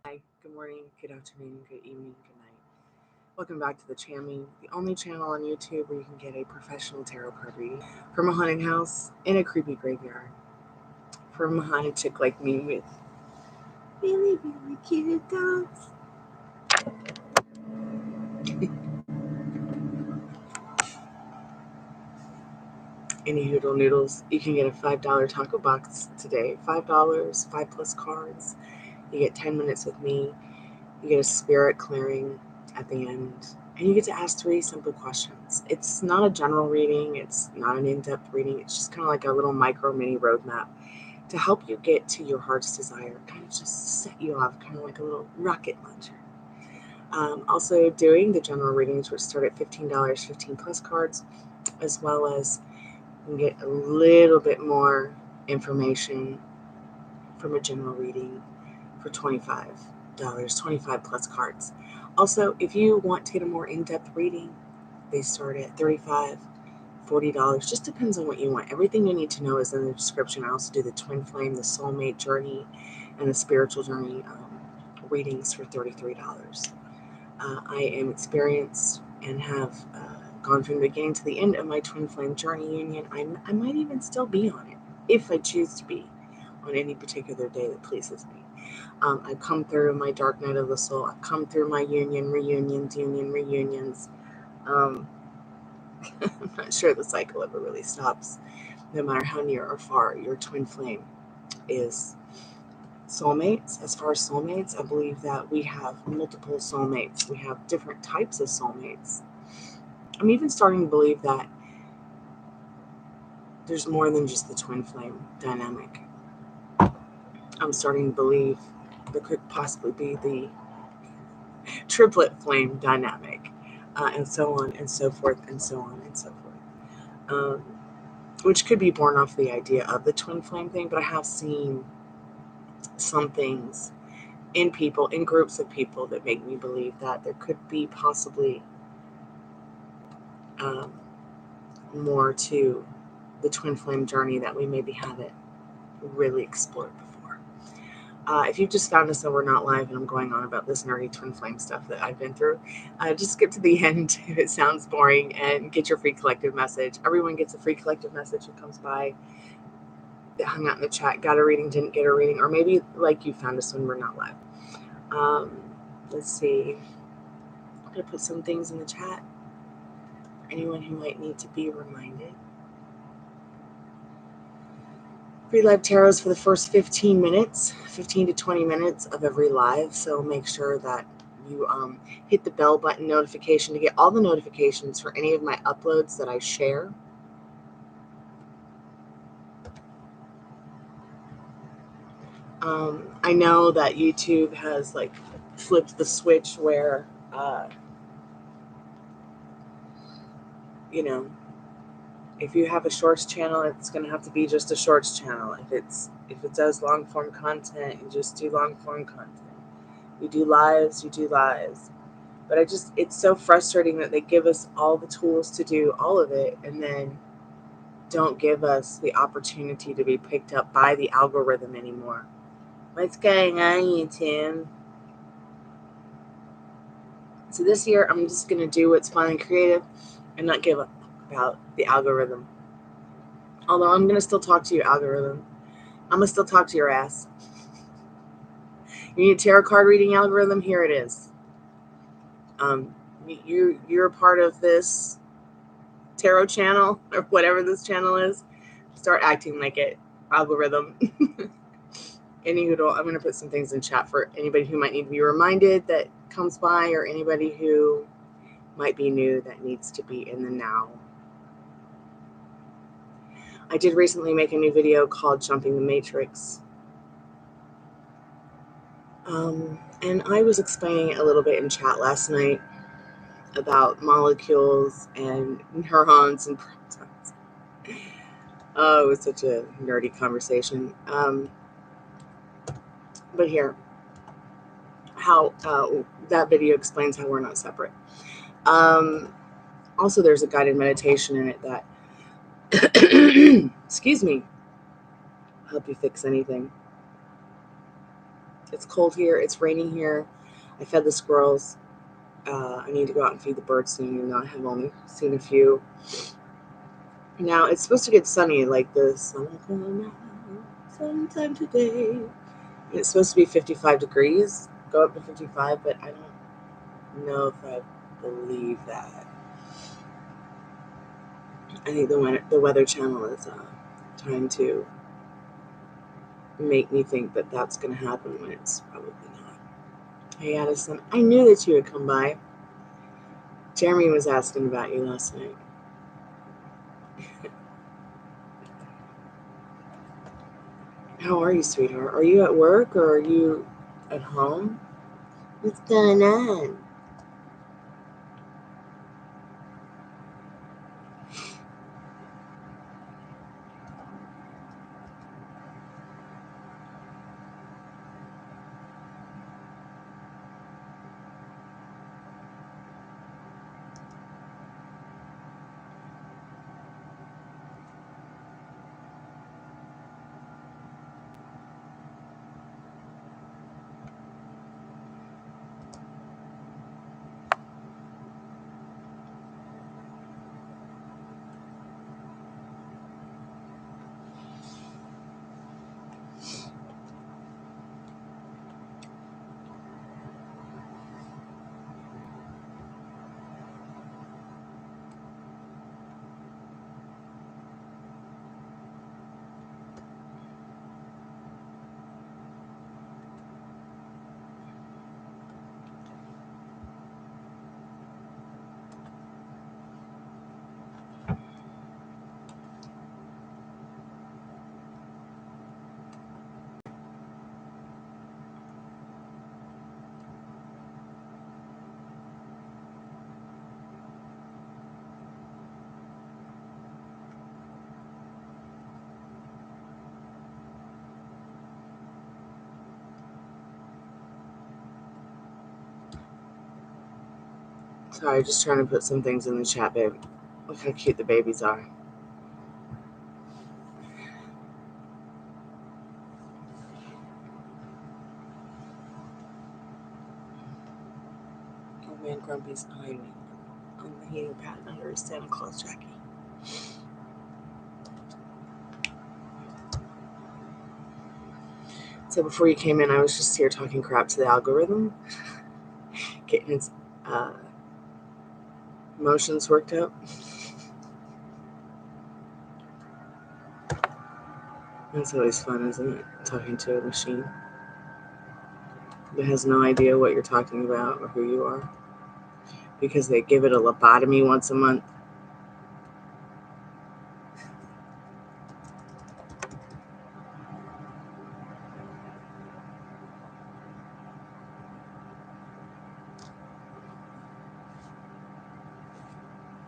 Hi, good morning, good afternoon, good evening, good night. Welcome back to the Chammy, the only channel on YouTube where you can get a professional tarot card reading from a haunted house in a creepy graveyard. From a haunted chick like me with really, really cute dogs. Any hoodle noodles, you can get a $5 taco box today. $5, 5+ cards. You get 10 minutes with me. You get a spirit clearing at the end. And you get to ask 3 simple questions. It's not a general reading. It's not an in-depth reading. It's just kind of like a little micro mini roadmap to help you get to your heart's desire. Kind of just set you off, kind of like a little rocket launcher. Also doing the general readings, which start at $15, 15+ cards, as well as you can get a little bit more information from a general reading for $25, 25+ cards. Also, if you want to get a more in-depth reading, they start at $35, $40. Just depends on what you want. Everything you need to know is in the description. I also do the Twinflame, the Soulmate journey, and the spiritual journey readings for $33. I am experienced and have gone from the beginning to the end of my Twinflame journey union. I might even still be on it if I choose to be on any particular day that pleases me. I've come through my dark night of the soul. I've come through my reunions. I'm not sure the cycle ever really stops, no matter how near or far your twin flame is. Soulmates, as far as soulmates, I believe that we have multiple soulmates. We have different types of soulmates. I'm even starting to believe that there's more than just the twin flame dynamic. I'm starting to believe there could possibly be the triplet flame dynamic, and so on and so forth, and so on and so forth. Which could be born off the idea of the twin flame thing, but I have seen some things in people, in groups of people, that make me believe that there could be possibly more to the twin flame journey that we maybe haven't really explored before. If you've just found us and we're not live and I'm going on about this nerdy twin flame stuff that I've been through, just skip to the end if it sounds boring and get your free collective message. Everyone gets a free collective message who comes by, that hung out in the chat, got a reading, didn't get a reading, or maybe like you found us when we're not live. Let's see. I'm going to put some things in the chat for anyone who might need to be reminded. Free live tarots for the first 15 minutes, 15 to 20 minutes of every live. So make sure that you hit the bell button notification to get all the notifications for any of my uploads that I share. I know that YouTube has like flipped the switch where, if you have a shorts channel, it's going to have to be just a shorts channel. If it does long form content, you just do long form content. You do lives. But it's so frustrating that they give us all the tools to do all of it and then don't give us the opportunity to be picked up by the algorithm anymore. What's going on, YouTube? So this year, I'm just going to do what's fun and creative and not give up about the algorithm. Although I'm going to still talk to you, algorithm. I'm going to still talk to your ass. You need a tarot card reading algorithm? Here it is. You're a part of this tarot channel or whatever this channel is. Start acting like it, algorithm. Anywho, I'm going to put some things in chat for anybody who might need to be reminded that comes by, or anybody who might be new that needs to be in the now. I did recently make a new video called Jumping the Matrix. And I was explaining it a little bit in chat last night about molecules and neurons and protons. Oh, it was such a nerdy conversation. But here, how that video explains how we're not separate. Also, there's a guided meditation in it that, excuse me, help you fix anything. It's cold here. It's raining here. I fed the squirrels. I need to go out and feed the birds soon, and I have only seen a few. Now, it's supposed to get sunny, like the sun will come out sometime today. And it's supposed to be 55 degrees, go up to 55, but I don't know if I believe that. I think the Weather Channel is trying to make me think that that's going to happen when it's probably not. Hey, Addison, I knew that you would come by. Jeremy was asking about you last night. How are you, sweetheart? Are you at work or are you at home? What's going on? Sorry, just trying to put some things in the chat, babe. Look how cute the babies are. Oh man, Grumpy's behind me on the heating pad under his Santa Claus jacket. So before you came in, I was just here talking crap to the algorithm, getting its emotions worked out. That's always fun, isn't it? Talking to a machine that has no idea what you're talking about or who you are. Because they give it a lobotomy once a month.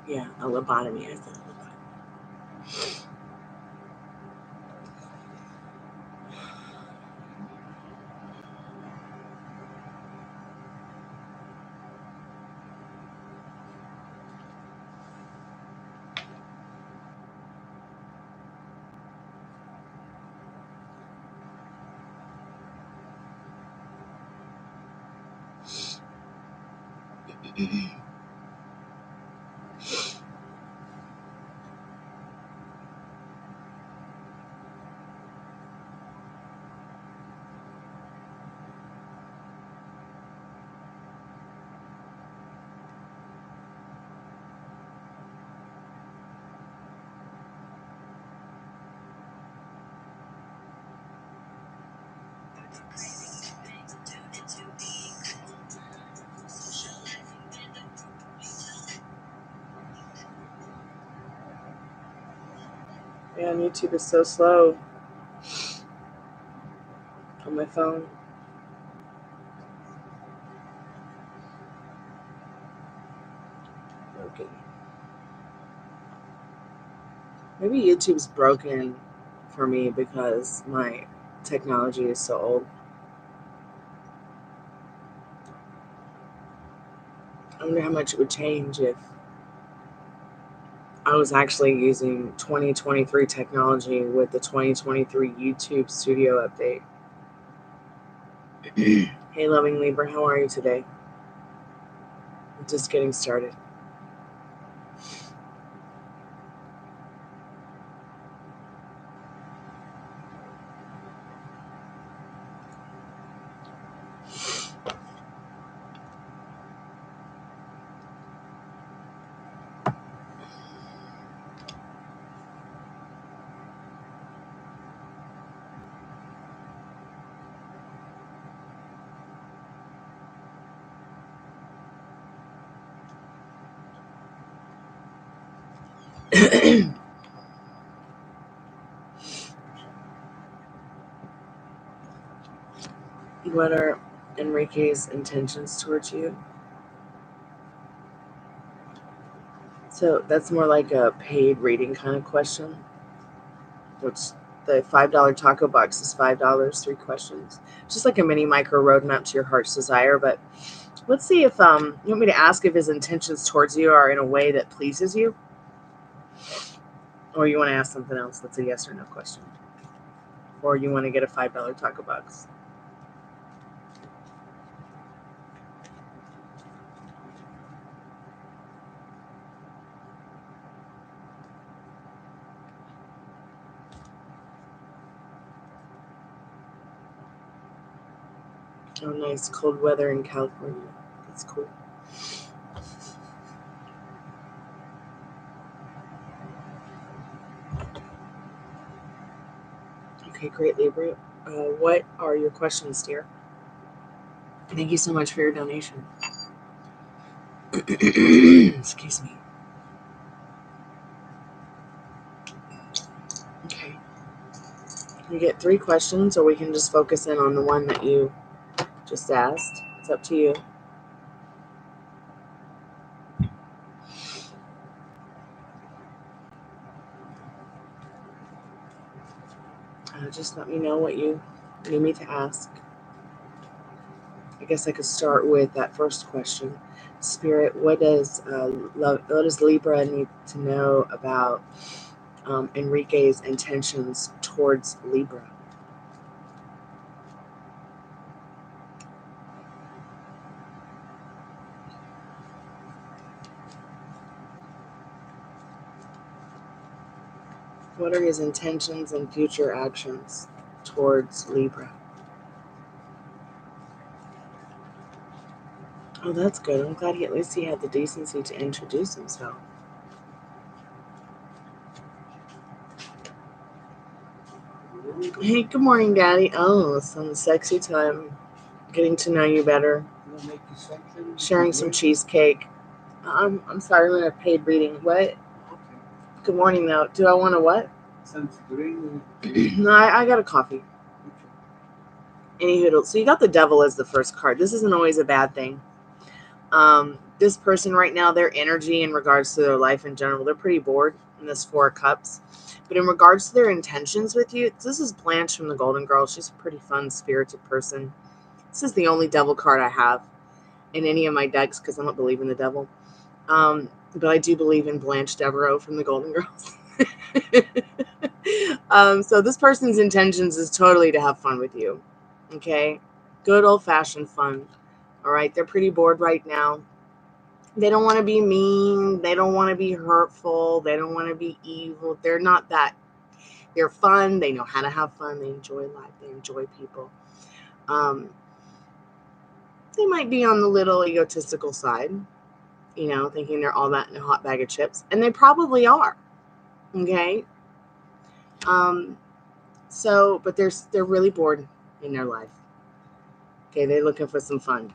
Yeah, a lobotomy. I said lobotomy. Man, YouTube is so slow on my phone. Broken. Maybe YouTube's broken for me because my technology is so old. I wonder how much it would change if I was actually using 2023 technology with the 2023 YouTube Studio update. Hey, loving Libra, how are you today? Just getting started. What are Enrique's intentions towards you? So that's more like a paid reading kind of question, which the $5 taco box is $5, 3 questions. Just like a mini micro roadmap to your heart's desire. But let's see if you want me to ask if his intentions towards you are in a way that pleases you, or you want to ask something else that's a yes or no question, or you want to get a $5 taco box. Oh, nice cold weather in California. That's cool. Okay, great, Libra. What are your questions, dear? Thank you so much for your donation. Excuse me. Okay. You get 3 questions, or we can just focus in on the one that you just asked. It's up to you. Just let me know what you need me to ask. I guess I could start with that first question. Spirit, what does Libra need to know about Enrique's intentions towards Libra? What are his intentions and future actions towards Libra? Oh, that's good. I'm glad at least he had the decency to introduce himself. Hey, good morning, Daddy. Oh, some sexy time. Getting to know you better. Sharing some cheesecake. I'm sorry, I'm in a paid reading. What? Okay. Good morning, though. Do I want a what? No, I got a coffee. Any hoodles. So you got the devil as the first card. This isn't always a bad thing. This person right now, their energy in regards to their life in general, they're pretty bored in this 4 of Cups. But in regards to their intentions with you, this is Blanche from the Golden Girls. She's a pretty fun, spirited person. This is the only devil card I have in any of my decks because I don't believe in the devil. But I do believe in Blanche Devereaux from the Golden Girls. So this person's intentions is totally to have fun with you. Okay? Good old-fashioned fun. All right? They're pretty bored right now. They don't want to be mean. They don't want to be hurtful. They don't want to be evil. They're not that. They're fun. They know how to have fun. They enjoy life. They enjoy people. They might be on the little egotistical side, thinking they're all that in a hot bag of chips. And they probably are. Okay? But they're really bored in their life. Okay, they're looking for some fun.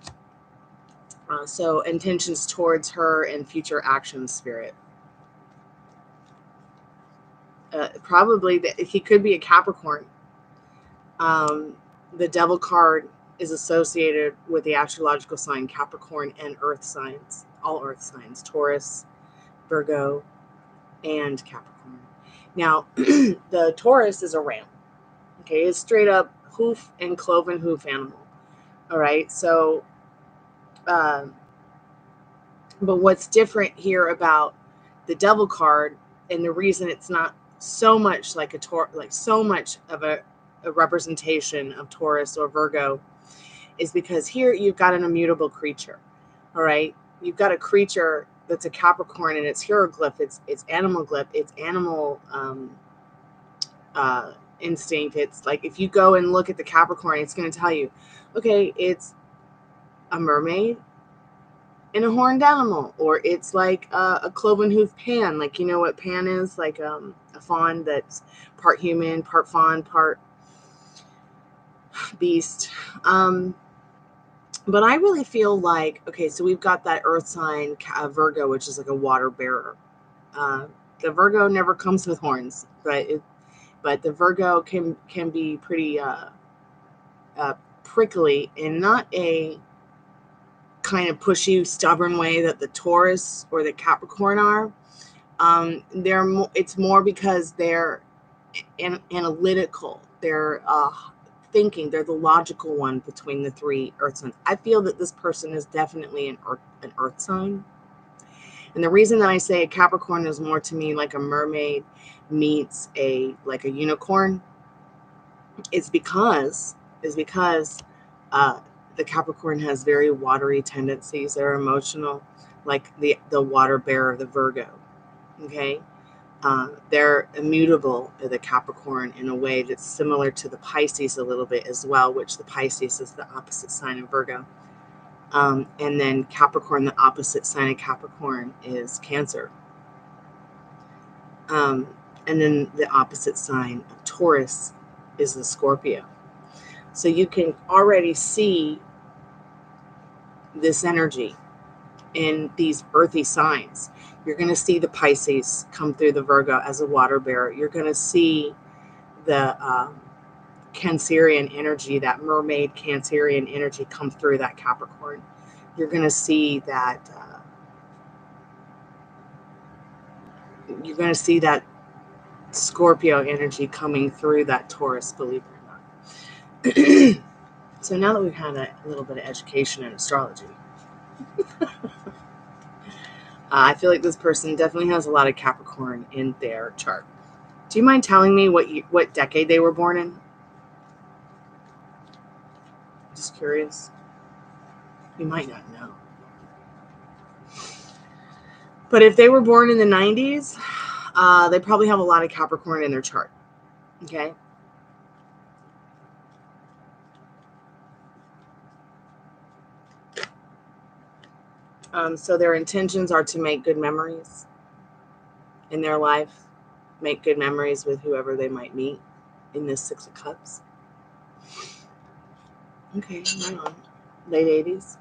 So intentions towards her and future actions, Spirit. Probably he could be a Capricorn. The devil card is associated with the astrological sign Capricorn and earth signs, all earth signs, Taurus, Virgo, and Capricorn. Now, the Taurus is a ram. Okay, it's straight up hoof and cloven hoof animal. All right, so, but what's different here about the devil card, and the reason it's not so much like so much of a representation of Taurus or Virgo, is because here you've got an immutable creature. All right. You've got a creature that's a Capricorn, and it's hieroglyph. It's animal glyph. It's animal instinct. It's like, if you go and look at the Capricorn, it's going to tell you, okay, it's a mermaid and a horned animal, or it's like a cloven hoof pan. Like, you know what pan is? Like a fawn that's part human, part fawn, part beast. But I really feel like, okay, so we've got that earth sign, Virgo, which is like a water bearer. The Virgo never comes with horns, but the Virgo can be pretty prickly, in not a kind of pushy, stubborn way that the Taurus or the Capricorn are. It's more because they're analytical. They're thinking. They're the logical one between the three earth signs. I feel that this person is definitely an earth sign. And the reason that I say a Capricorn is more to me like a mermaid meets like a unicorn is because the Capricorn has very watery tendencies. They're emotional, like the water bearer, the Virgo. Okay. They're immutable, the Capricorn, in a way that's similar to the Pisces a little bit as well, which the Pisces is the opposite sign of Virgo. And then Capricorn, the opposite sign of Capricorn is Cancer. And then the opposite sign of Taurus is the Scorpio. So you can already see this energy in these earthy signs. You're going to see the Pisces come through the Virgo as a water bearer. You're going to see the Cancerian energy, that mermaid Cancerian energy, come through that Capricorn. You're going to see that Scorpio energy coming through that Taurus, believe it or not. So now that we've had a little bit of education in astrology, I feel like this person definitely has a lot of Capricorn in their chart. Do you mind telling me what decade they were born in? Just curious. You might not know. But if they were born in the 90s, they probably have a lot of Capricorn in their chart. Okay? So their intentions are to make good memories in their life, make good memories with whoever they might meet in this Six of Cups. Okay, right on. Late 80s.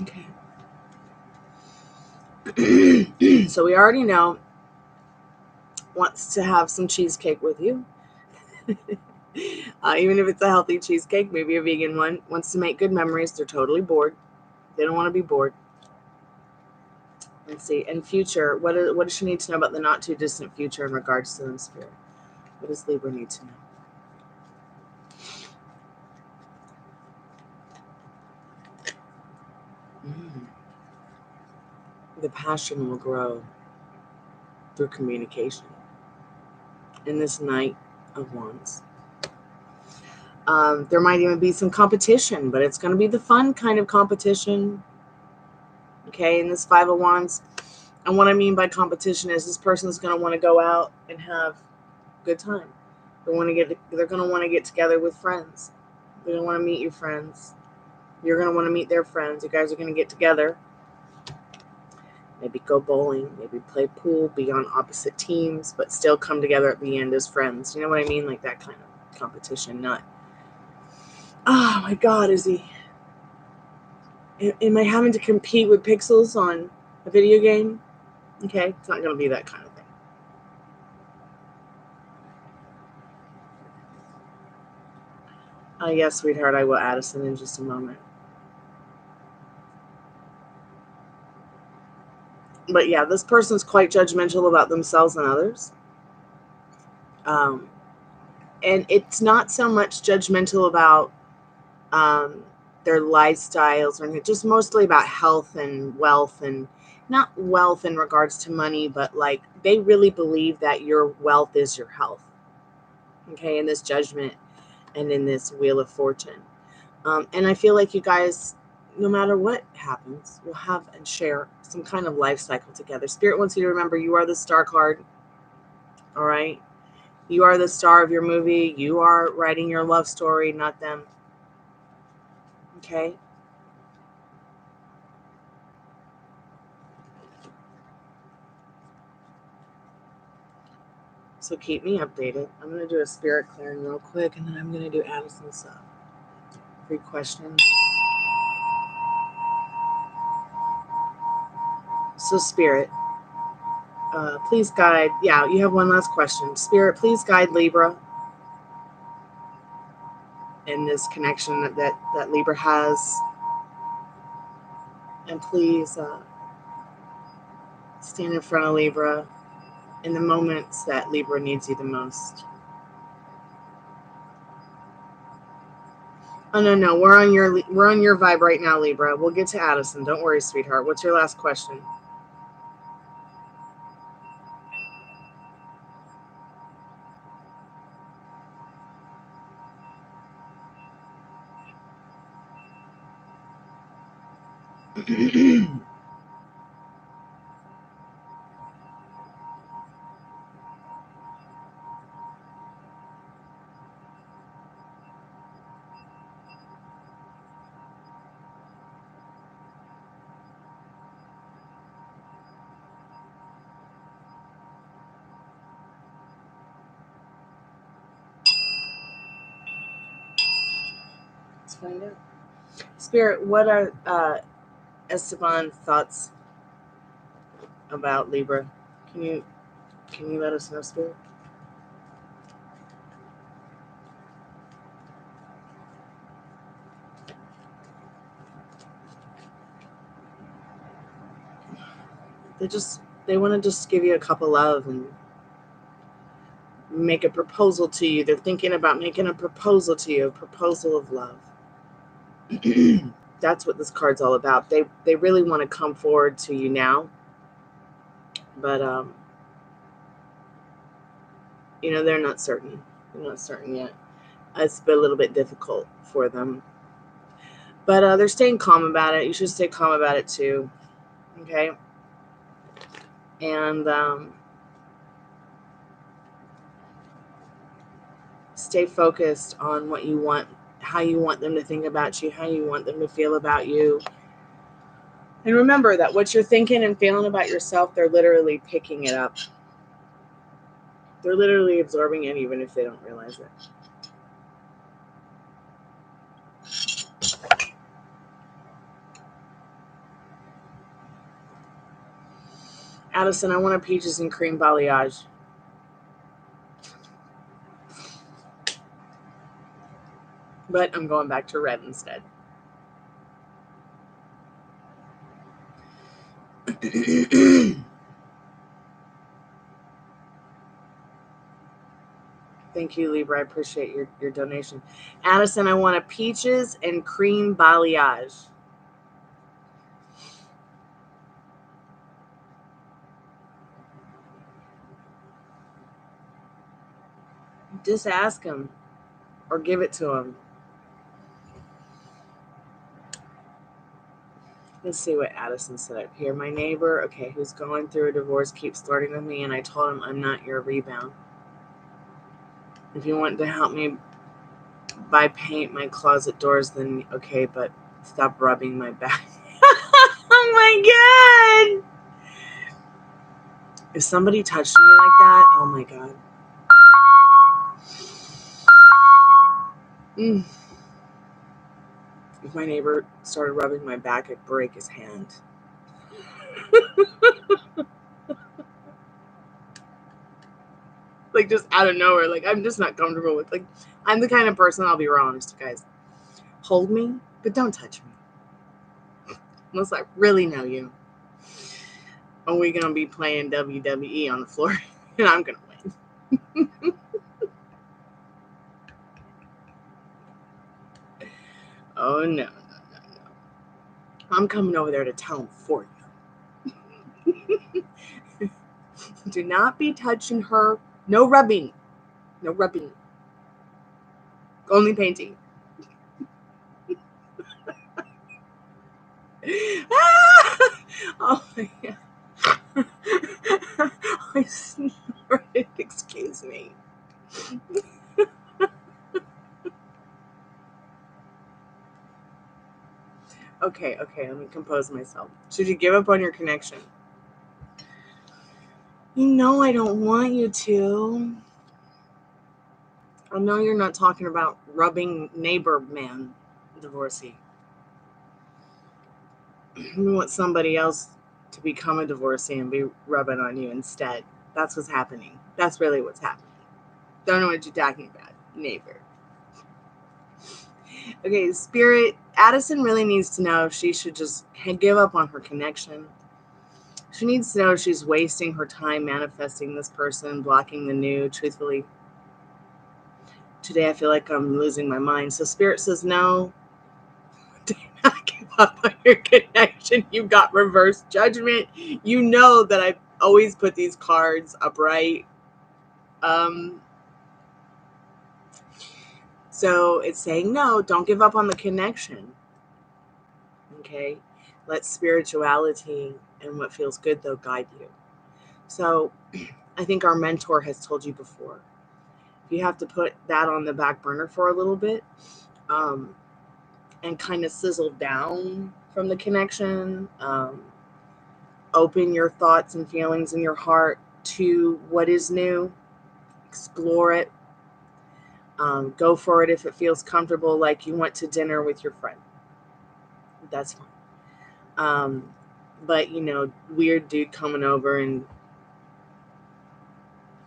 Okay. So we already know wants to have some cheesecake with you. Even if it's a healthy cheesecake, maybe a vegan one. Wants to make good memories. They're totally bored. They don't want to be bored. Let's see. In future, what does she need to know about the not too distant future in regards to them, Spirit? What does Libra need to know? The passion will grow through communication in this Knight of Wands. There might even be some competition, but it's going to be the fun kind of competition. Okay, in this Five of Wands. And what I mean by competition is this person is going to want to go out and have a good time. They're going to want to get together with friends. They're going to want to meet your friends. You're going to want to meet their friends. You guys are going to get together. Maybe go bowling, maybe play pool, be on opposite teams, but still come together at the end as friends. You know what I mean? Like that kind of competition, not, oh my God, am I having to compete with pixels on a video game? Okay, it's not going to be that kind of thing. Yes, sweetheart, I will, Addison, in just a moment. But yeah, this person's quite judgmental about themselves and others. And it's not so much judgmental about their lifestyles, or just mostly about health and wealth, and not wealth in regards to money, but like they really believe that your wealth is your health. Okay, in this judgment and in this wheel of fortune. And I feel like you guys, no matter what happens, will have and share some kind of life cycle together. Spirit wants you to remember you are the star card. All right. You are the star of your movie. You are writing your love story, not them. Okay. So keep me updated. I'm going to do a spirit clearing real quick, and then I'm going to do Addison's free question. So Spirit, please guide. Yeah, you have one last question. Spirit, please guide Libra in this connection that Libra has. And please stand in front of Libra in the moments that Libra needs you the most. Oh no, we're on your vibe right now, Libra. We'll get to Addison. Don't worry, sweetheart. What's your last question? Let's find out. Spirit, what are Esteban's thoughts about Libra? Can you let us know, Spirit? They want to just give you a cup of love and make a proposal to you. They're thinking about making a proposal to you, a proposal of love. That's what this card's all about. They really want to come forward to you now, but they're not certain. They're not certain yet. It's been a little bit difficult for them, but they're staying calm about it. You should stay calm about it too. Okay, and stay focused on what you want, how you want them to think about you, how you want them to feel about you. And remember that what you're thinking and feeling about yourself, they're literally picking it up. They're literally absorbing it, even if they don't realize it. Addison, I want a peaches and cream balayage. But I'm going back to red instead. Thank you, Libra. I appreciate your donation. Addison, I want a peaches and cream balayage. Just ask him or give it to him. Let's see what Addison said up here. My neighbor, okay, who's going through a divorce, keeps flirting with me, and I told him I'm not your rebound. If you want to help me buy paint my closet doors, then okay, but stop rubbing my back. Oh my God! If somebody touched me like that, oh my God. If my neighbor started rubbing my back, I'd break his hand. Like, just out of nowhere. Like, I'm just not comfortable with, like, I'm the kind of person, I'll be real honest, guys. Hold me, but don't touch me. Unless I really know you. And we're going to be playing WWE on the floor, and I'm going to win. Oh, no. I'm coming over there to tell him for you. Do not be touching her. No rubbing. No rubbing. Only painting. Oh my God. I snorted. Excuse me. Okay, let me compose myself. Should you give up on your connection? You know I don't want you to. I know you're not talking about rubbing neighbor man divorcee. You want somebody else to become a divorcee and be rubbing on you instead. That's what's happening. That's really what's happening. Don't know what you're talking about, neighbor. Okay, Spirit, Addison really needs to know if she should just give up on her connection. She needs to know if she's wasting her time manifesting this person, blocking the new. Truthfully, today I feel like I'm losing my mind. So Spirit says no. Do not give up on your connection. You've got reverse judgment. You know that I always put these cards upright. So it's saying no, don't give up on the connection. Okay? Let spirituality and what feels good, though, guide you. So I think our mentor has told you before, you have to put that on the back burner for a little bit and kind of sizzle down from the connection. Open your thoughts and feelings in your heart to what is new. Explore it. Go for it if it feels comfortable, like you went to dinner with your friend. That's fine. But, weird dude coming over and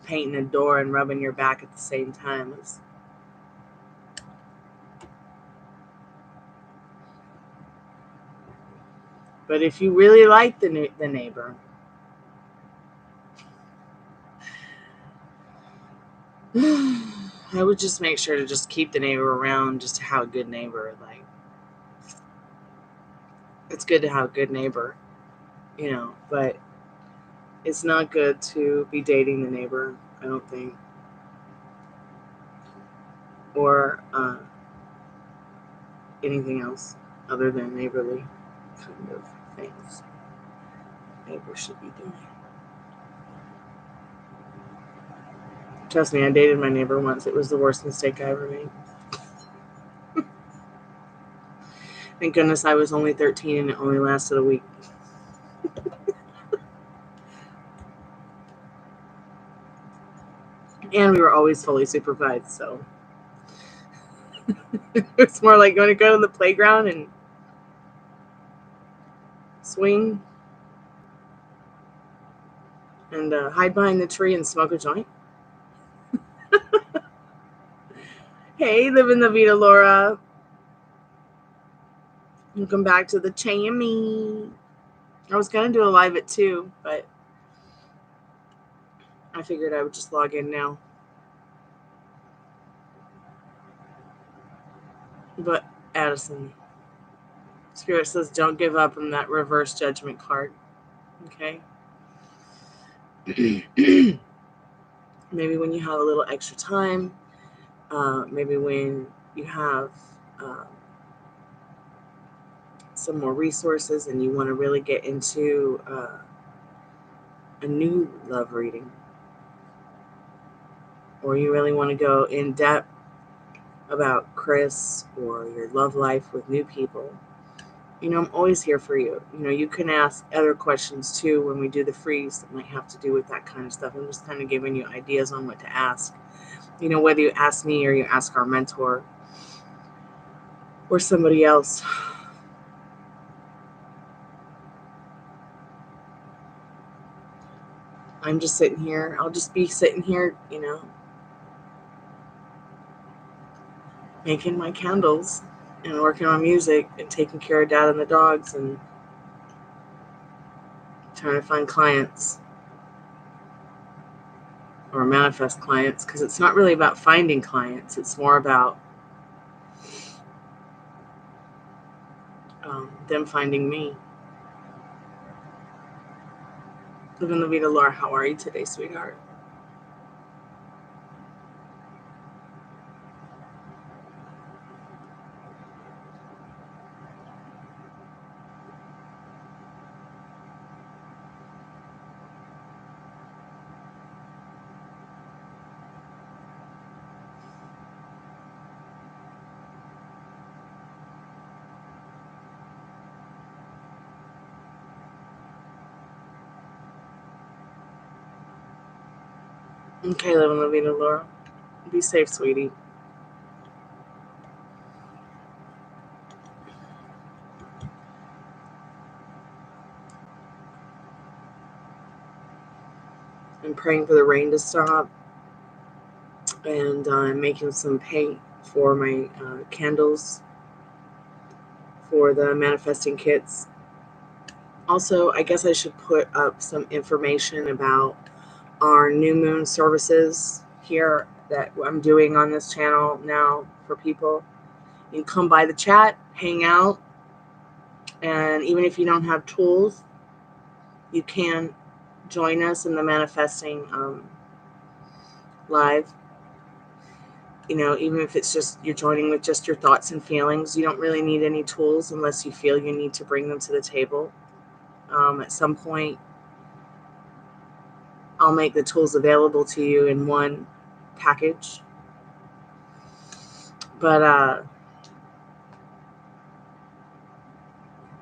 painting a door and rubbing your back at the same time is... But if you really like the neighbor, I would just make sure to just keep the neighbor around, just to have a good neighbor. Like, it's good to have a good neighbor, but it's not good to be dating the neighbor, I don't think. Or anything else other than neighborly kind of things neighbors should be doing. Trust me, I dated my neighbor once. It was the worst mistake I ever made. Thank goodness I was only 13 and it only lasted a week. And we were always fully supervised, so it's more like going to go to the playground and swing and hide behind the tree and smoke a joint. Hey, living the Vita Laura. Welcome back to the Chammy. I was going to do a live at 2, but I figured I would just log in now. But Addison, Spirit says don't give up on that reverse judgment card. Okay? Maybe when you have a little extra time, maybe when you have some more resources and you want to really get into a new love reading, or you really want to go in depth about Chris or your love life with new people, I'm always here for you. You can ask other questions too when we do the freeze that might have to do with that kind of stuff. I'm just kind of giving you ideas on what to ask. Whether you ask me or you ask our mentor or somebody else. I'm just sitting here. I'll just be sitting here, making my candles and working on music and taking care of Dad and the dogs and trying to find clients or manifest clients, because it's not really about finding clients. It's more about them finding me. Living La Vida Laura, how are you today, sweetheart? Okay, Living La Vida Laura. Be safe, sweetie. I'm praying for the rain to stop, and I'm making some paint for my candles for the manifesting kits. Also, I guess I should put up some information about our new moon services here that I'm doing on this channel now for people. You can come by the chat, hang out, and even if you don't have tools, you can join us in the manifesting live. You know, even if it's just you're joining with just your thoughts and feelings, you don't really need any tools unless you feel you need to bring them to the table. At some point, I'll make the tools available to you in one package. But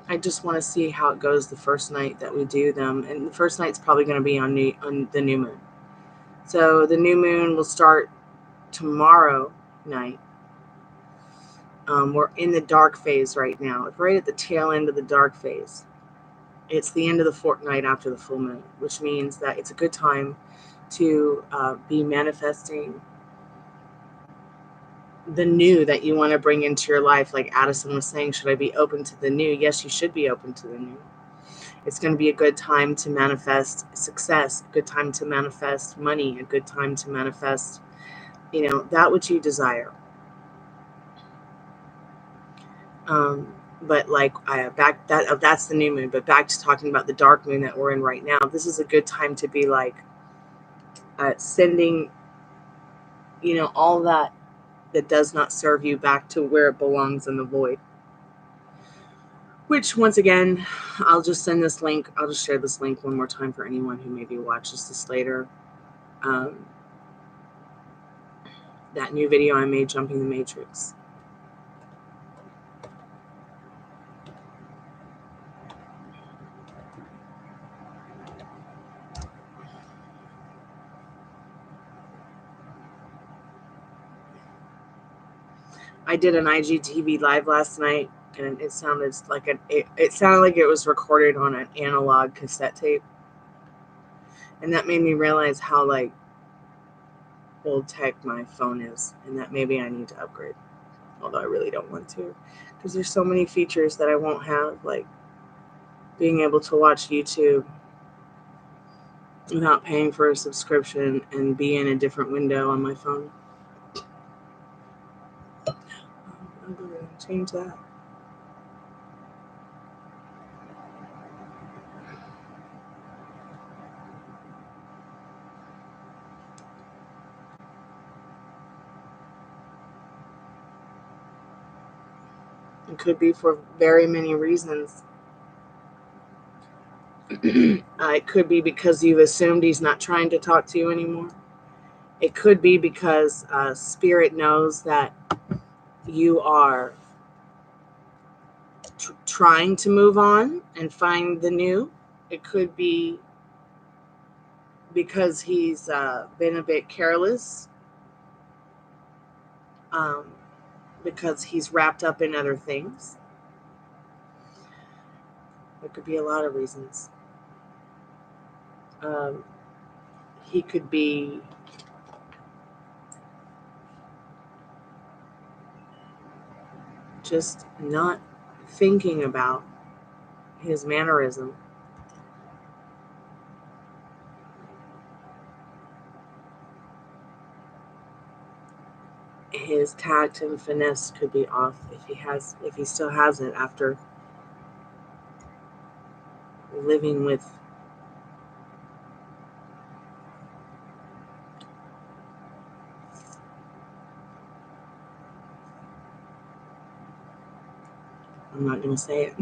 I just want to see how it goes the first night that we do them. And the first night's probably going to be on the new moon. So the new moon will start tomorrow night. We're in the dark phase right now. It's right at the tail end of the dark phase. It's the end of the fortnight after the full moon, which means that it's a good time to be manifesting the new that you want to bring into your life. Like Addison was saying, should I be open to the new? Yes, you should be open to the new. It's going to be a good time to manifest success, a good time to manifest money, a good time to manifest, you know, that which you desire. But like that's the new moon. But back to talking about the dark moon that we're in right now. This is a good time to be like sending, you know, all that does not serve you back to where it belongs in the void. Which, once again, I'll just send this link. I'll just share this link one more time for anyone who maybe watches this later. That new video I made, Jumping the Matrix. I did an IGTV live last night, and it sounded like it sounded like it was recorded on an analog cassette tape, and that made me realize how like old tech my phone is, and that maybe I need to upgrade. Although I really don't want to, because there's so many features that I won't have, like being able to watch YouTube without paying for a subscription and be in a different window on my phone. I'm going to change that. It could be for very many reasons. It could be because you've assumed he's not trying to talk to you anymore. It could be because Spirit knows that you are trying to move on and find the new. It could be because he's been a bit careless, because he's wrapped up in other things. There could be a lot of reasons. He could be just not thinking about his mannerism. His tact and finesse could be off if he still has it after living with I'm not going to say it.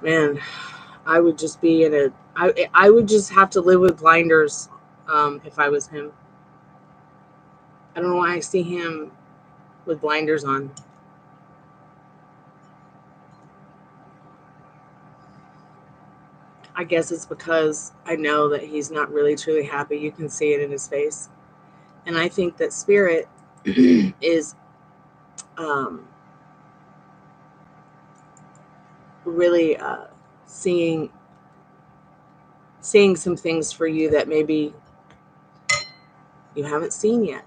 Man, I would just be in a I would just have to live with blinders if I was him. I don't know why I see him with blinders on. I guess it's because I know that he's not really truly happy. You can see it in his face. And I think that spirit is really seeing some things for you that maybe you haven't seen yet.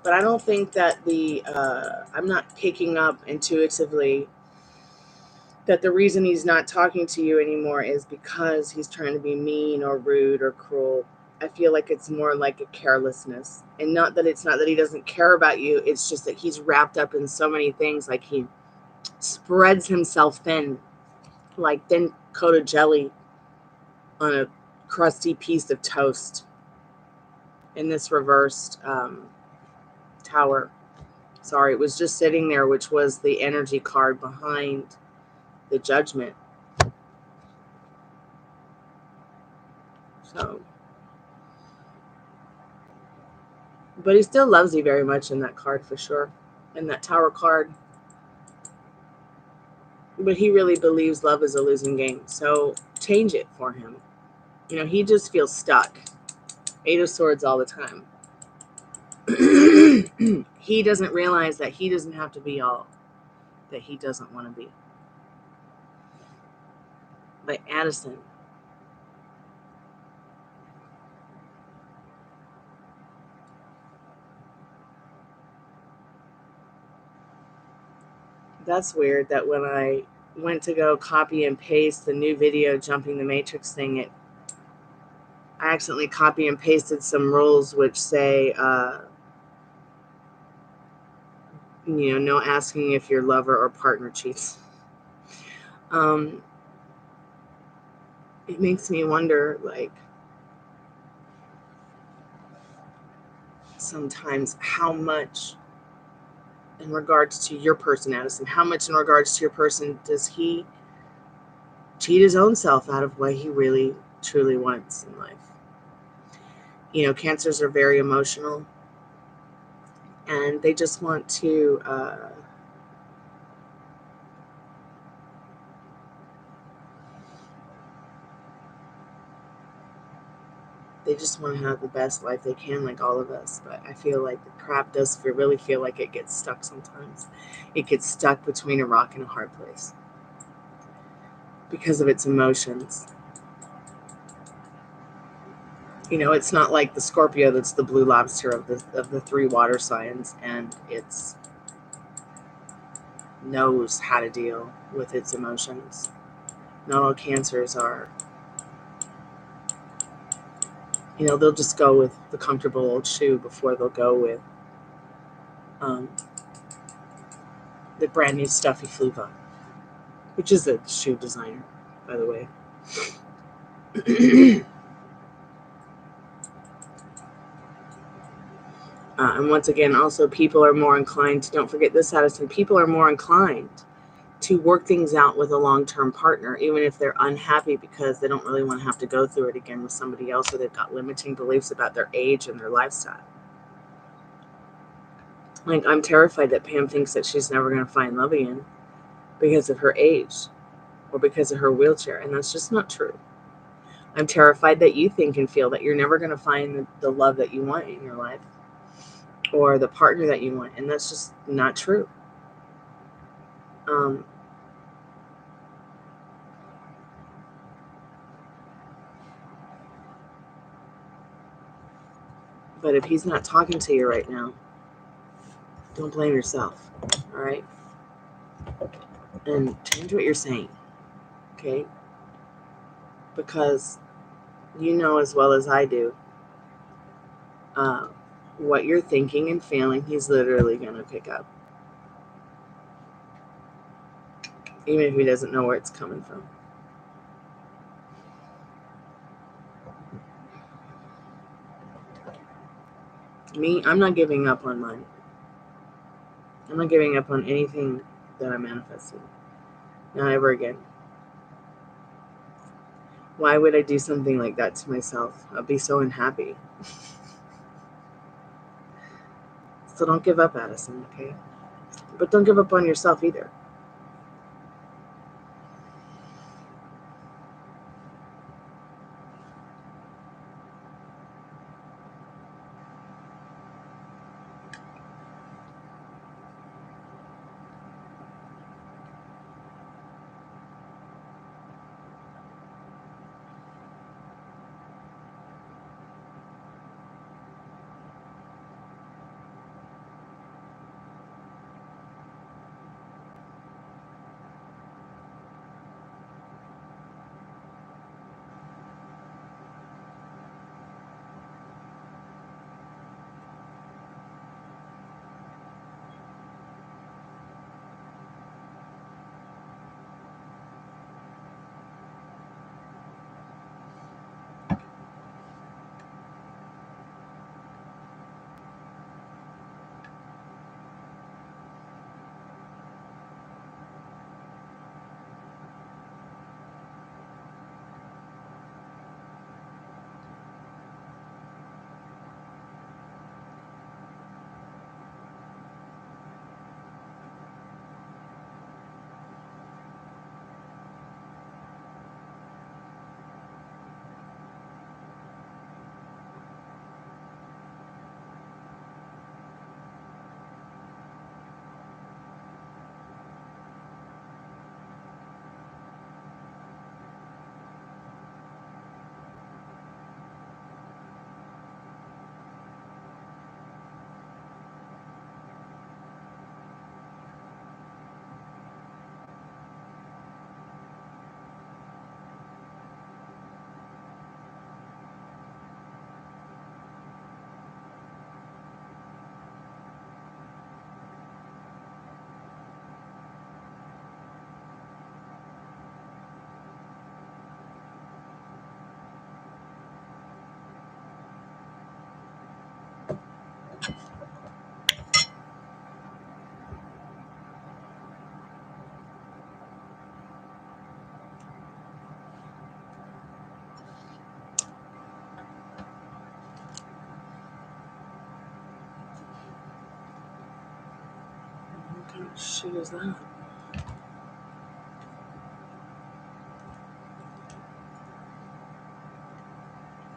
But I don't think that I'm not picking up intuitively that the reason he's not talking to you anymore is because he's trying to be mean or rude or cruel. I feel like it's more like a carelessness. And not that he doesn't care about you. It's just that he's wrapped up in so many things. Like he spreads himself thin, like thin coat of jelly on a crusty piece of toast in this reversed tower. Sorry, it was just sitting there, which was the energy card behind the judgment. So, but he still loves you very much in that card for sure, in that tower card. But he really believes love is a losing game. So change it for him. You know, he just feels stuck. 8 of Swords all the time. He doesn't realize that he doesn't have to be all that he doesn't want to be. But Addison, that's weird that when I went to go copy and paste the new video jumping the matrix thing, I accidentally copy and pasted some rules which say, no asking if your lover or partner cheats. It makes me wonder, like, sometimes how much in regards to your person, Addison, how much in regards to your person does he cheat his own self out of what he really truly wants in life? Cancers are very emotional, and they just want to have the best life they can, like all of us. But I feel like the crap does really feel like it gets stuck sometimes. It gets stuck between a rock and a hard place because of its emotions. It's not like the Scorpio that's the blue lobster of the 3 water signs, and it's knows how to deal with its emotions. Not all cancers are, they'll just go with the comfortable old shoe before they'll go with the brand new stuffy fluva, which is a shoe designer, by the way. And once again, also, people are more inclined to, don't forget this, Addison, people are more inclined to work things out with a long-term partner, even if they're unhappy, because they don't really want to have to go through it again with somebody else, or they've got limiting beliefs about their age and their lifestyle. Like, I'm terrified that Pam thinks that she's never going to find love again because of her age or because of her wheelchair, and that's just not true. I'm terrified that you think and feel that you're never going to find the love that you want in your life or the partner that you want, and that's just not true. But if he's not talking to you right now, Don't blame yourself, all right? And change what you're saying, okay? Because you know as well as I do, what you're thinking and feeling, he's literally going to pick up. Even if he doesn't know where it's coming from. Me, I'm not giving up on mine. I'm not giving up on anything that I manifested. Not ever again. Why would I do something like that to myself? I'll be so unhappy. So don't give up, Addison, okay? But don't give up on yourself either. What kind of shit is that?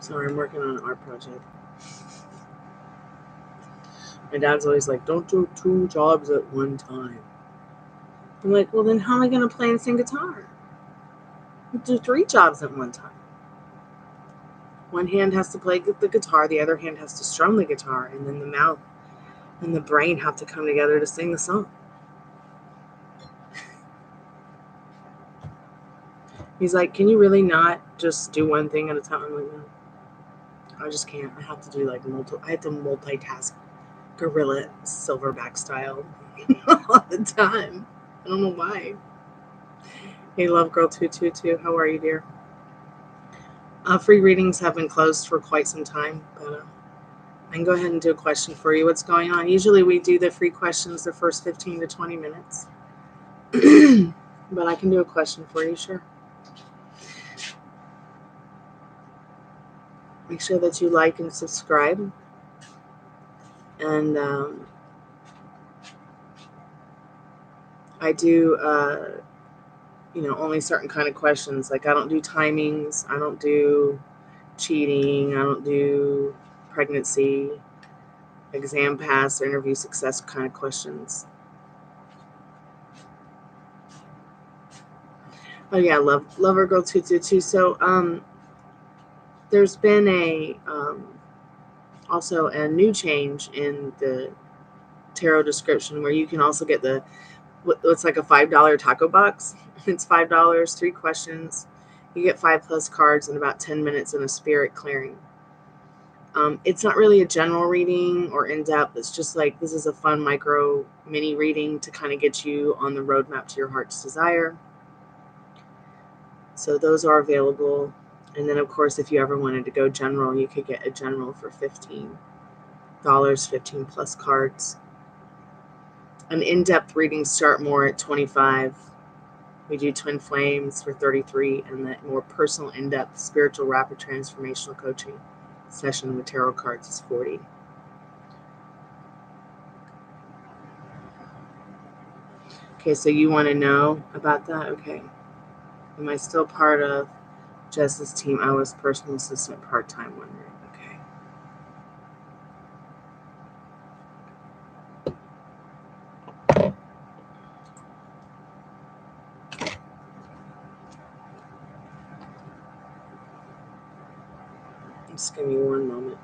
Sorry, I'm working on an art project. My dad's always like, don't do 2 jobs at one time. I'm like, well, then how am I going to play and sing guitar? You do 3 jobs at one time. One hand has to play the guitar, the other hand has to strum the guitar, and then the mouth and the brain have to come together to sing the song. He's like, can you really not just do one thing at a time? I'm like, no, I just can't. I have to do like I have to multitask gorilla silverback style all the time. I don't know why. Hey, Love Girl 222, how are you, dear? Free readings have been closed for quite some time, but I can go ahead and do a question for you. What's going on? Usually we do the free questions the first 15 to 20 minutes. But I can do a question for you, sure. Make sure that you like and subscribe. And I do, only certain kind of questions. Like I don't do timings. I don't do cheating. I don't do pregnancy, exam pass, or interview success kind of questions. Oh yeah, Lover Girl 222. So there's been also a new change in the tarot description where you can also get what's like a $5 taco box. It's $5, 3 questions. You get 5+ cards in about 10 minutes in a spirit clearing. It's not really a general reading or in-depth. It's just like, this is a fun micro mini reading to kind of get you on the roadmap to your heart's desire. So those are available. And then, of course, if you ever wanted to go general, you could get a general for $15, 15+ cards. An in-depth readings start more at $25. We do twin flames for $33, and the more personal, in-depth, spiritual, rapid, transformational coaching session with tarot cards is $40. Okay, so you want to know about that? Okay. Am I still part of Jess's team? I was personal assistant part-time, wondering. Okay. Just give me one moment.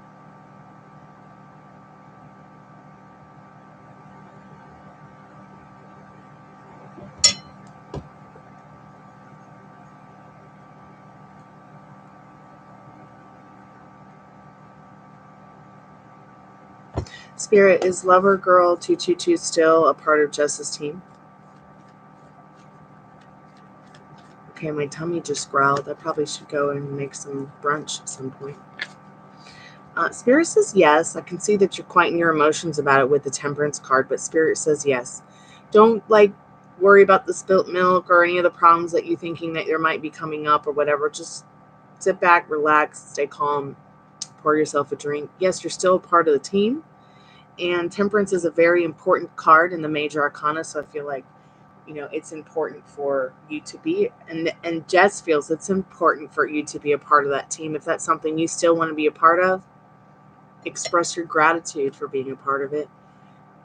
Spirit, is Lover Girl 222 still a part of Jess's team? Okay, my tummy just growled. I probably should go and make some brunch at some point. Spirit says yes. I can see that you're quite in your emotions about it with the Temperance card, but Spirit says yes. Don't worry about the spilt milk or any of the problems that you're thinking that there might be coming up or whatever. Just sit back, relax, stay calm, pour yourself a drink. Yes, you're still a part of the team. And Temperance is a very important card in the major arcana, so I feel like, it's important for you to be, and Jess feels it's important for you to be a part of that team. If that's something you still want to be a part of, express your gratitude for being a part of it,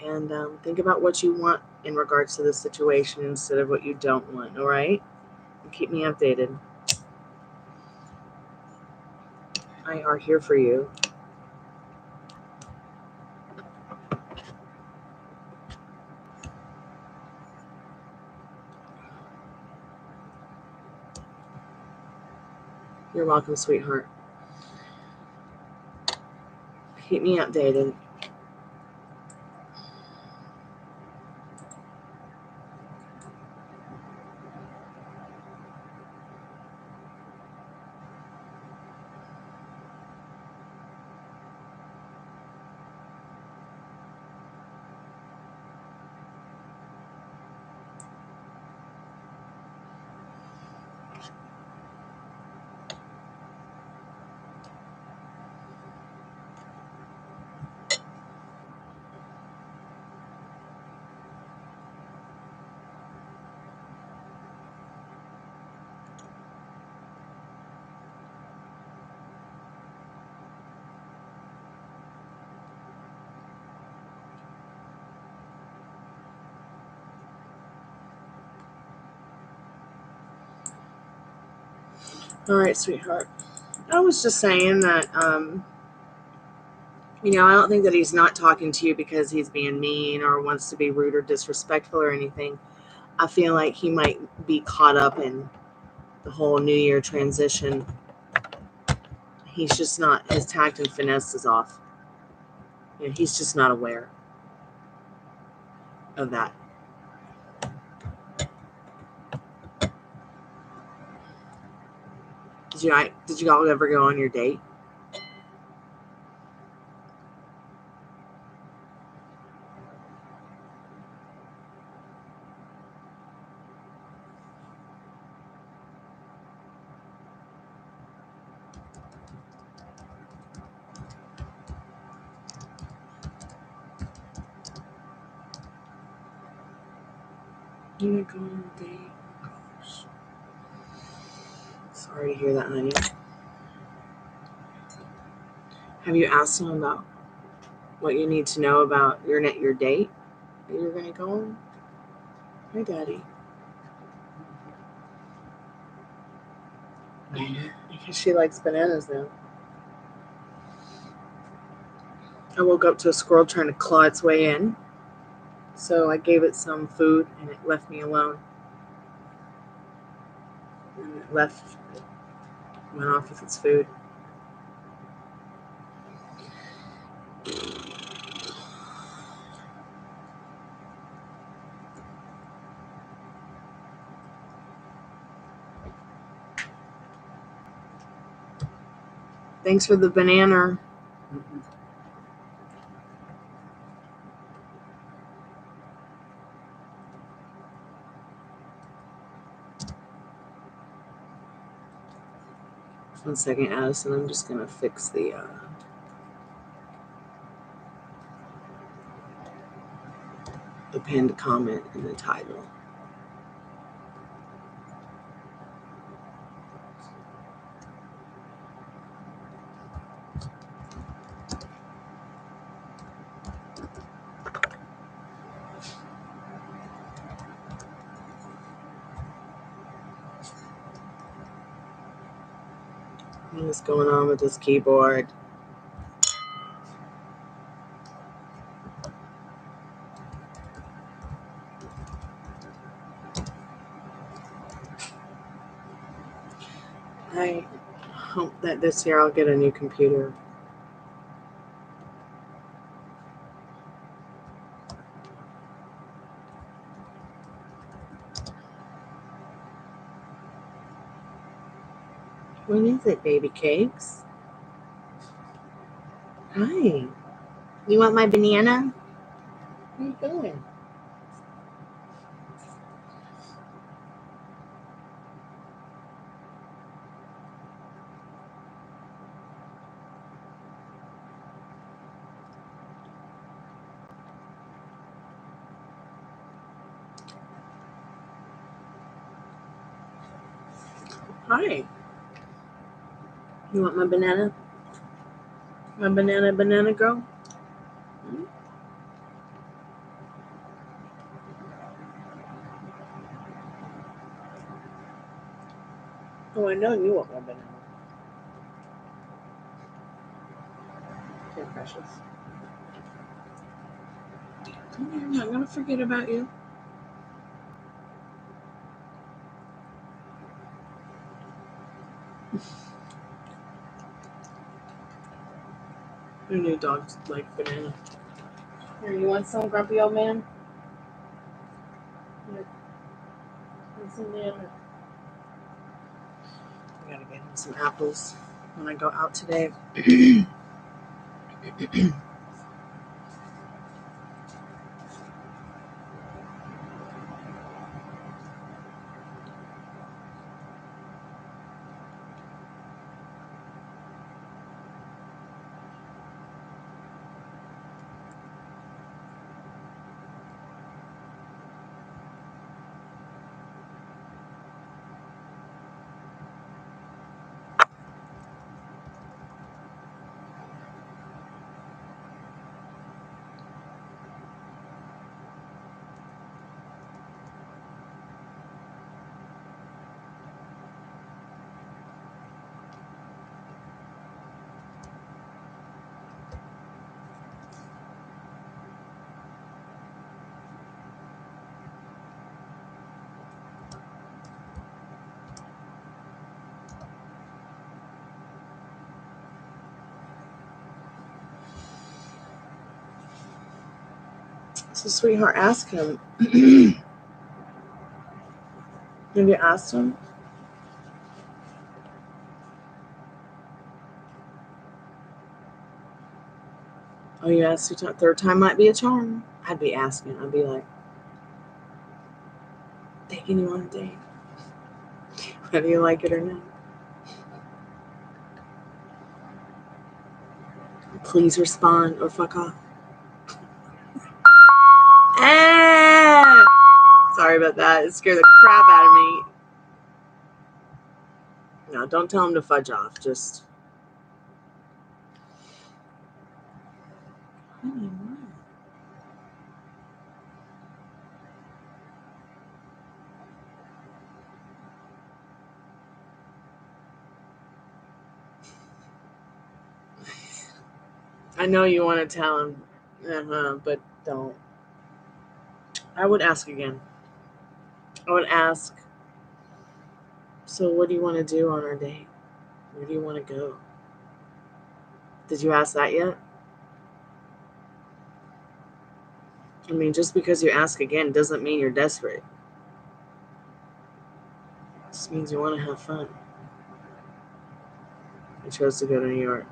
and think about what you want in regards to the situation instead of what you don't want, all right? And keep me updated. I are here for you. You're welcome, sweetheart. Keep me updated. All right, sweetheart. I was just saying that, I don't think that he's not talking to you because he's being mean or wants to be rude or disrespectful or anything. I feel like he might be caught up in the whole New Year transition. He's just not, his tact and finesse is off. He's just not aware of that. Did you all ever go on your date? You didn't go on a date? Gosh. Sorry to hear that, honey. Have you asked him about what you need to know about your date that you're going to go on? Hi, Daddy. Because she likes bananas now. I woke up to a squirrel trying to claw its way in. So I gave it some food and it left me alone. And it went off with its food. Thanks for the banana. One second, Addison. I'm just going to fix the pinned comment in the title. What's going on with this keyboard? I hope that this year I'll get a new computer. What is it, baby cakes? Hi. You want my banana? Where are you going? Hi. You want my banana? My banana girl? Oh, I know you want my banana. You're precious. I'm not going to forget about you. Your new dogs like banana. Here, you want some, grumpy old man? Here. Want some banana? I gotta get him some apples when I go out today. So, sweetheart, ask him. Have you asked him? Oh, you asked 2 times. Third time might be a charm. I'd be asking. I'd be like, taking you on a date. Whether you like it or not. Please respond or fuck off. Sorry about that. It scared the crap out of me. No, don't tell him to fudge off. Just. I know you want to tell him, but don't. I would ask again. I would ask, so what do you want to do on our date? Where do you want to go? Did you ask that yet? I mean, just because you ask again doesn't mean you're desperate. It just means you want to have fun. I chose to go to New York.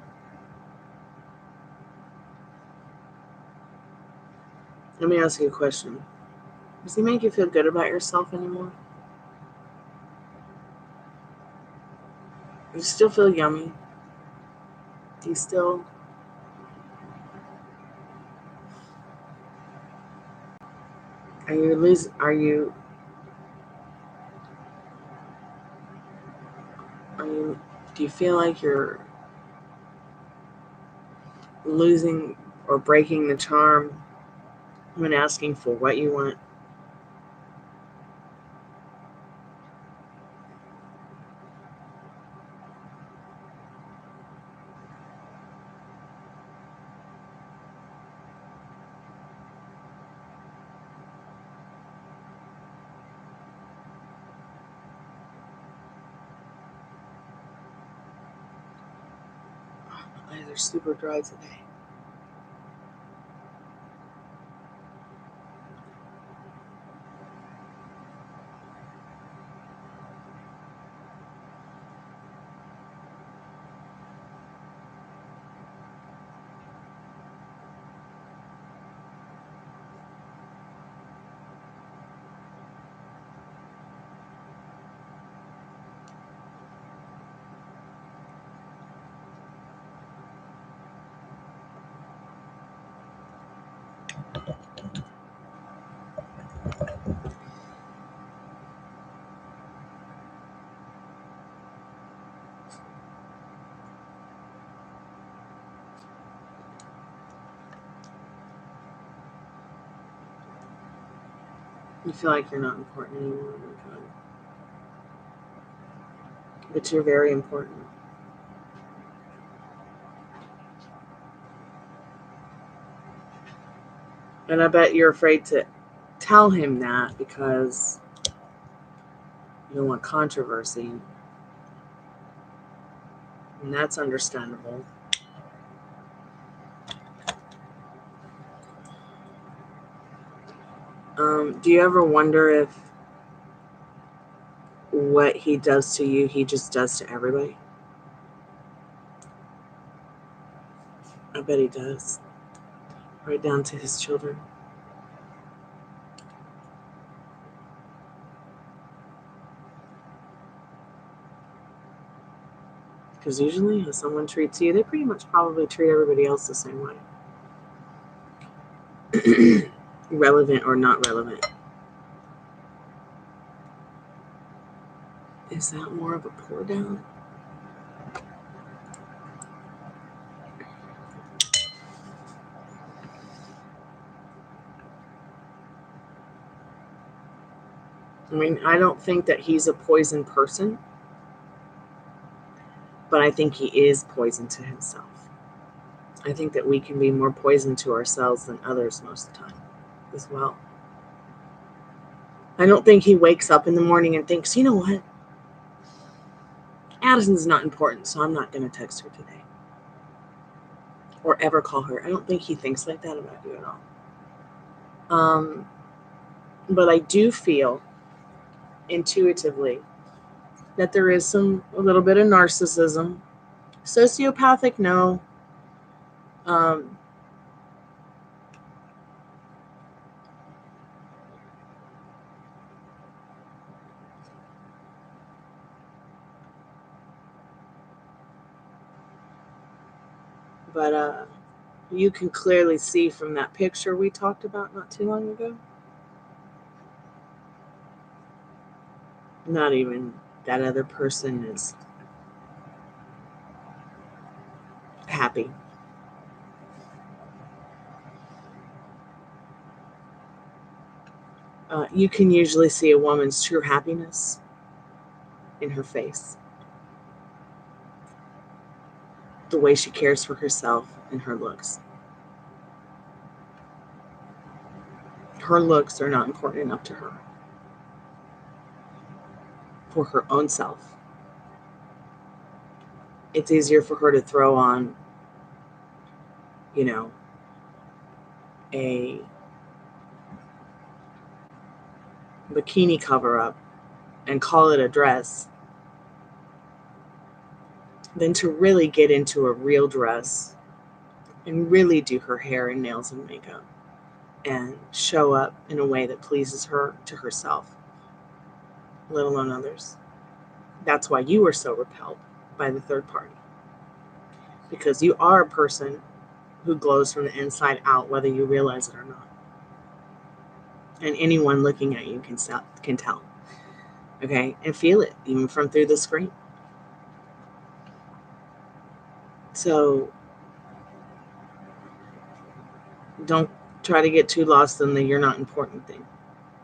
Let me ask you a question. Does he make you feel good about yourself anymore? Do you still feel yummy? Do you still... Do you feel like you're losing or breaking the charm when asking for what you want? My eyes are super dry today. You feel like you're not important anymore. Oh my God. But you're very important. And I bet you're afraid to tell him that because you don't want controversy. And that's understandable. Do you ever wonder if what he does to you, he just does to everybody? I bet he does. Right down to his children. Because usually how someone treats you, they pretty much probably treat everybody else the same way. Relevant or not relevant. Is that more of a pour down? I mean, I don't think that he's a poison person, but I think he is poison to himself. I think that we can be more poison to ourselves than others most of the time as well. I don't think he wakes up in the morning and thinks, you know what? Addison's not important, so I'm not going to text her today. Or ever call her. I don't think he thinks like that about you at all. But I do feel intuitively that there is a little bit of narcissism. Sociopathic, no. But you can clearly see from that picture we talked about not too long ago. Not even that other person is happy. You can usually see a woman's true happiness in her face. The way she cares for herself and her looks. her looks are not important enough to her for her own self. It's easier for her to throw on, you know, a bikini cover up and call it a dress than to really get into a real dress and really do her hair and nails and makeup and show up in a way that pleases her to herself, let alone others. That's why you are so repelled by the third party, because you are a person who glows from the inside out, whether you realize it or not. And anyone looking at you can tell, okay, and feel it even from through the screen. So don't try to get too lost in the "you're not important" thing,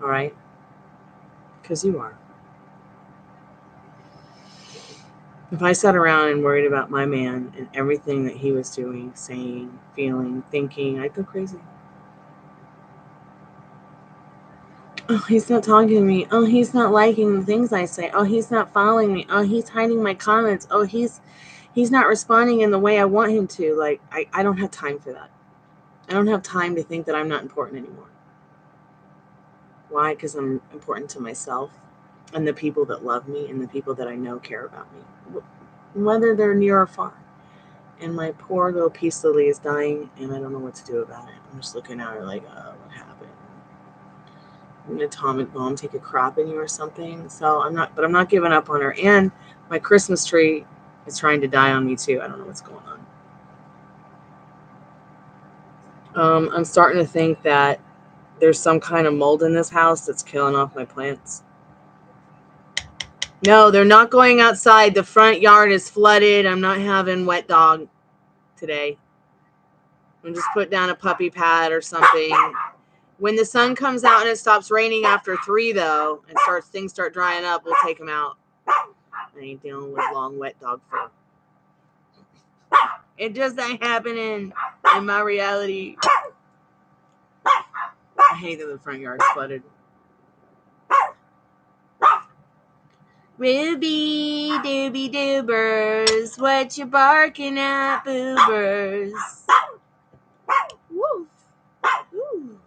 all right? Because you are. If I sat around and worried about my man and everything that he was doing, saying, feeling, thinking, I'd go crazy. Oh, he's not talking to me. Oh, he's not liking the things I say. Oh, he's not following me. Oh, he's hiding my comments. Oh, he's not responding in the way I want him to. Like, I don't have time for that. I don't have time to think that I'm not important anymore. Why? Because I'm important to myself and the people that love me and the people that I know care about me, whether they're near or far. And my poor little piece Lily is dying, and I don't know what to do about it. I'm just looking at her like, what happened? An atomic bomb take a crap in you or something? So I'm not giving up on her. And my Christmas tree is trying to die on me too. I don't know what's going on. I'm starting to think that there's some kind of mold in this house that's killing off my plants. No, they're not going outside. The front yard is flooded. I'm not having wet dog today. I'm just put down a puppy pad or something. When the sun comes out and it stops raining after 3, though, and things start drying up, we'll take them out. I ain't dealing with long wet dog fur. It just ain't happening in my reality. I hate that the front yard's flooded. Ruby dooby doobers, what you barking at, boobers? Woo. Ooh.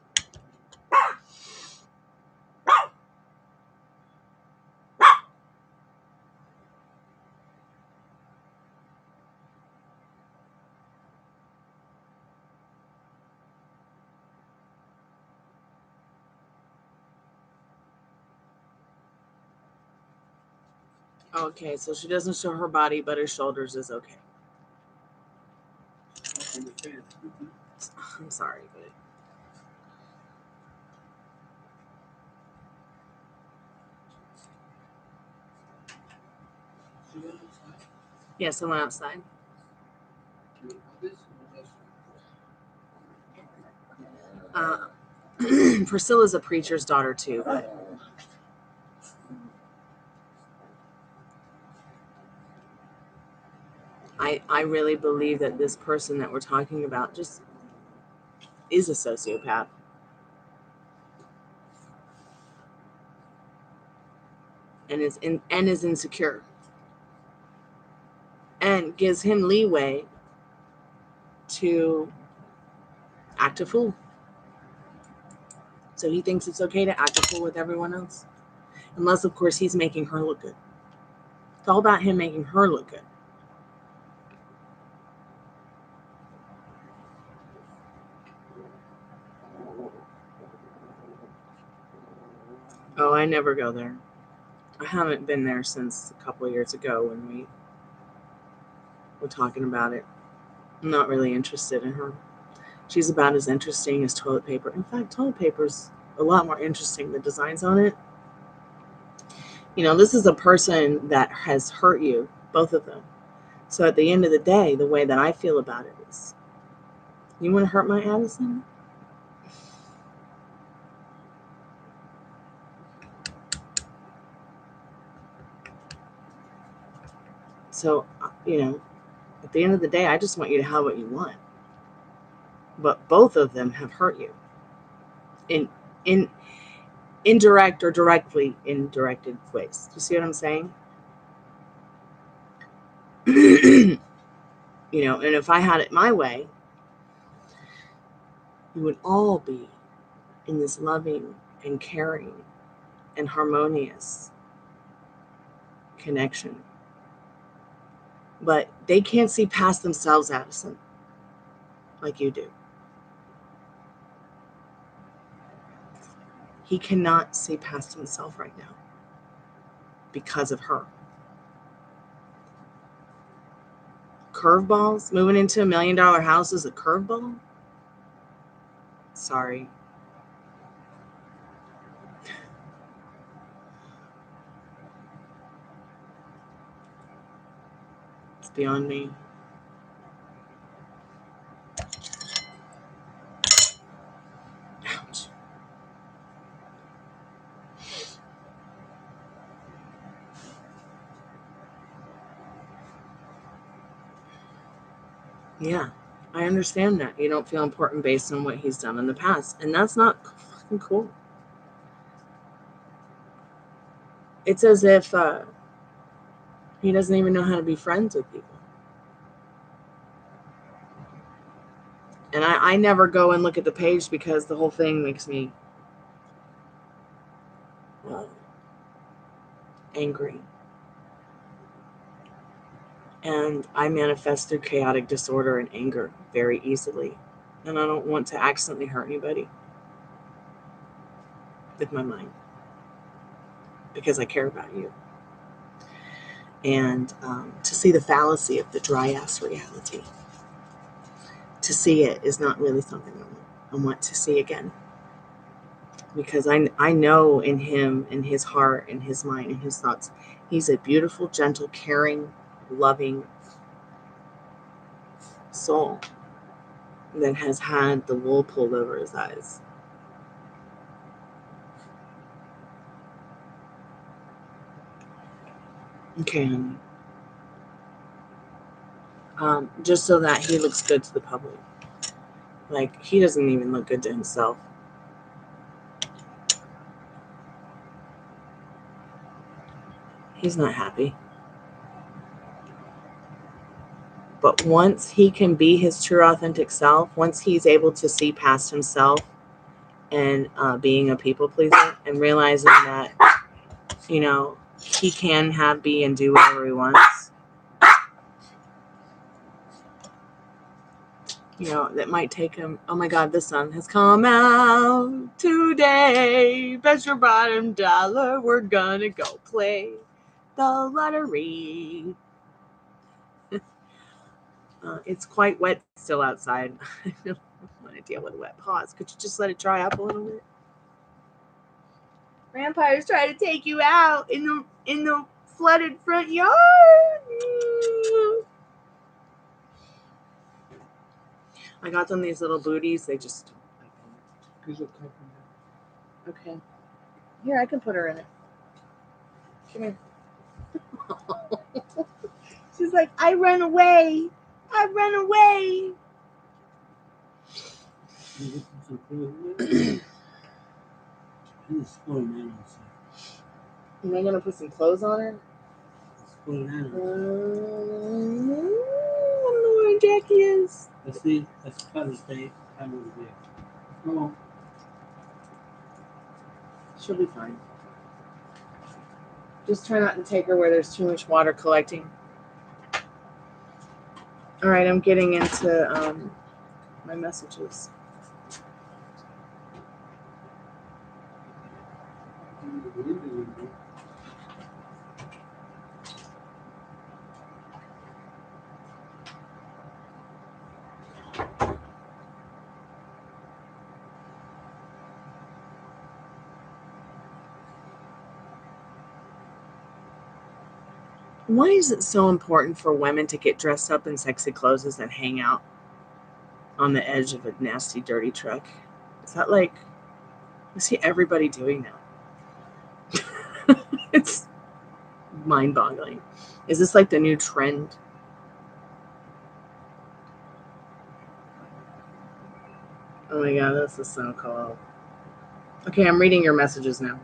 Okay, so she doesn't show her body, but her shoulders is okay. I'm sorry, but yes, I went outside. Priscilla's a preacher's daughter too, but I really believe that this person that we're talking about just is a sociopath. And is insecure. And gives him leeway to act a fool. So he thinks it's okay to act a fool with everyone else. Unless, of course, he's making her look good. It's all about him making her look good. Oh, I never go there. I haven't been there since a couple of years ago when we were talking about it. I'm not really interested in her. She's about as interesting as toilet paper. In fact, toilet paper's a lot more interesting. The designs on it. You know, this is a person that has hurt you, both of them. So at the end of the day, the way that I feel about it is, you want to hurt my Addison? So, you know, at the end of the day, I just want you to have what you want. But both of them have hurt you in in indirect or directly in directed ways. Do you see what I'm saying? And if I had it my way, we would all be in this loving and caring and harmonious connection. But they can't see past themselves, Addison, like you do. He cannot see past himself right now because of her. Curveballs? Moving into $1 million house is a curveball? Sorry. It's beyond me. Ouch. Yeah, I understand that. You don't feel important based on what he's done in the past. And that's not fucking cool. It's as if he doesn't even know how to be friends with people. And I never go and look at the page because the whole thing makes me angry. And I manifest through chaotic disorder and anger very easily. And I don't want to accidentally hurt anybody with my mind because I care about you. And to see the fallacy of the dry ass reality, to see it is not really something I want to see again. Because I know in him, in his heart, in his mind, in his thoughts, he's a beautiful, gentle, caring, loving soul that has had the wool pulled over his eyes. Okay. Just so that he looks good to the public. Like, he doesn't even look good to himself. He's not happy. But once he can be his true authentic self, once he's able to see past himself and being a people pleaser and realizing that, he can have, be, and do whatever he wants, that might take him, oh my God, the sun has come out today. Bet your bottom dollar we're gonna go play the lottery. It's quite wet still outside. I don't want to deal with a wet pause. Could you just let it dry up a little bit? Vampires try to take you out in the flooded front yard. I got them these little booties. They just. Okay. Here, I can put her in it. Come here. She's like, I run away. I run away. Am I going to put some clothes on her? I don't know where Jackie is. Let's see. Let's cut the state. Come on. She'll be fine. Just try not to take her where there's too much water collecting. All right, I'm getting into my messages. Why is it so important for women to get dressed up in sexy clothes and hang out on the edge of a nasty, dirty truck? Is that like, I see everybody doing that. It's mind-boggling. Is this like the new trend? Oh my God, this is so cool. Okay, I'm reading your messages now.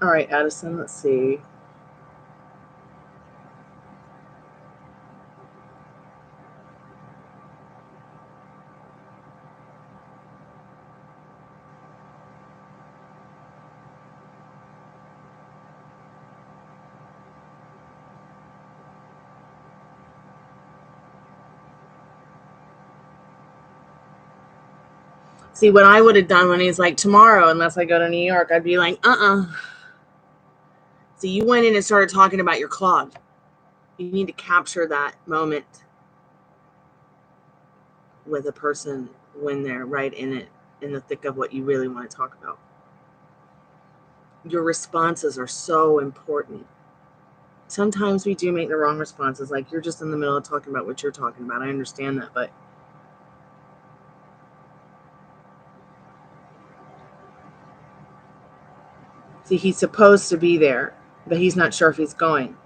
All right, Addison, let's see. See, what I would have done when he's like, tomorrow, unless I go to New York, I'd be like, See, you went in and started talking about your clog. You need to capture that moment with a person when they're right in it, in the thick of what you really want to talk about. Your responses are so important. Sometimes we do make the wrong responses, like you're just in the middle of talking about what you're talking about. I understand that, but see, he's supposed to be there, but he's not sure if he's going.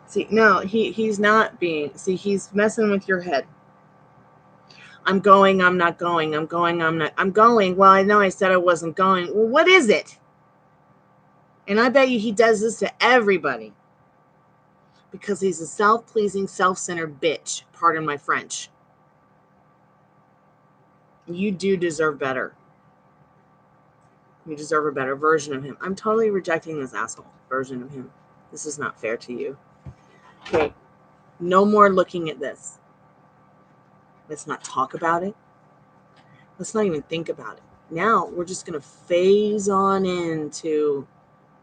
See, no, he's not being, see, he's messing with your head. I'm going, I'm not going, I'm going, I'm going. Well, I know I said I wasn't going. Well, what is it? And I bet you he does this to everybody because he's a self-pleasing, self-centered bitch. Pardon my French. You do deserve better. You deserve a better version of him. I'm totally rejecting this asshole version of him. This is not fair to you. Okay, no more looking at this. Let's not talk about it. Let's not even think about it. Now we're just going to phase on into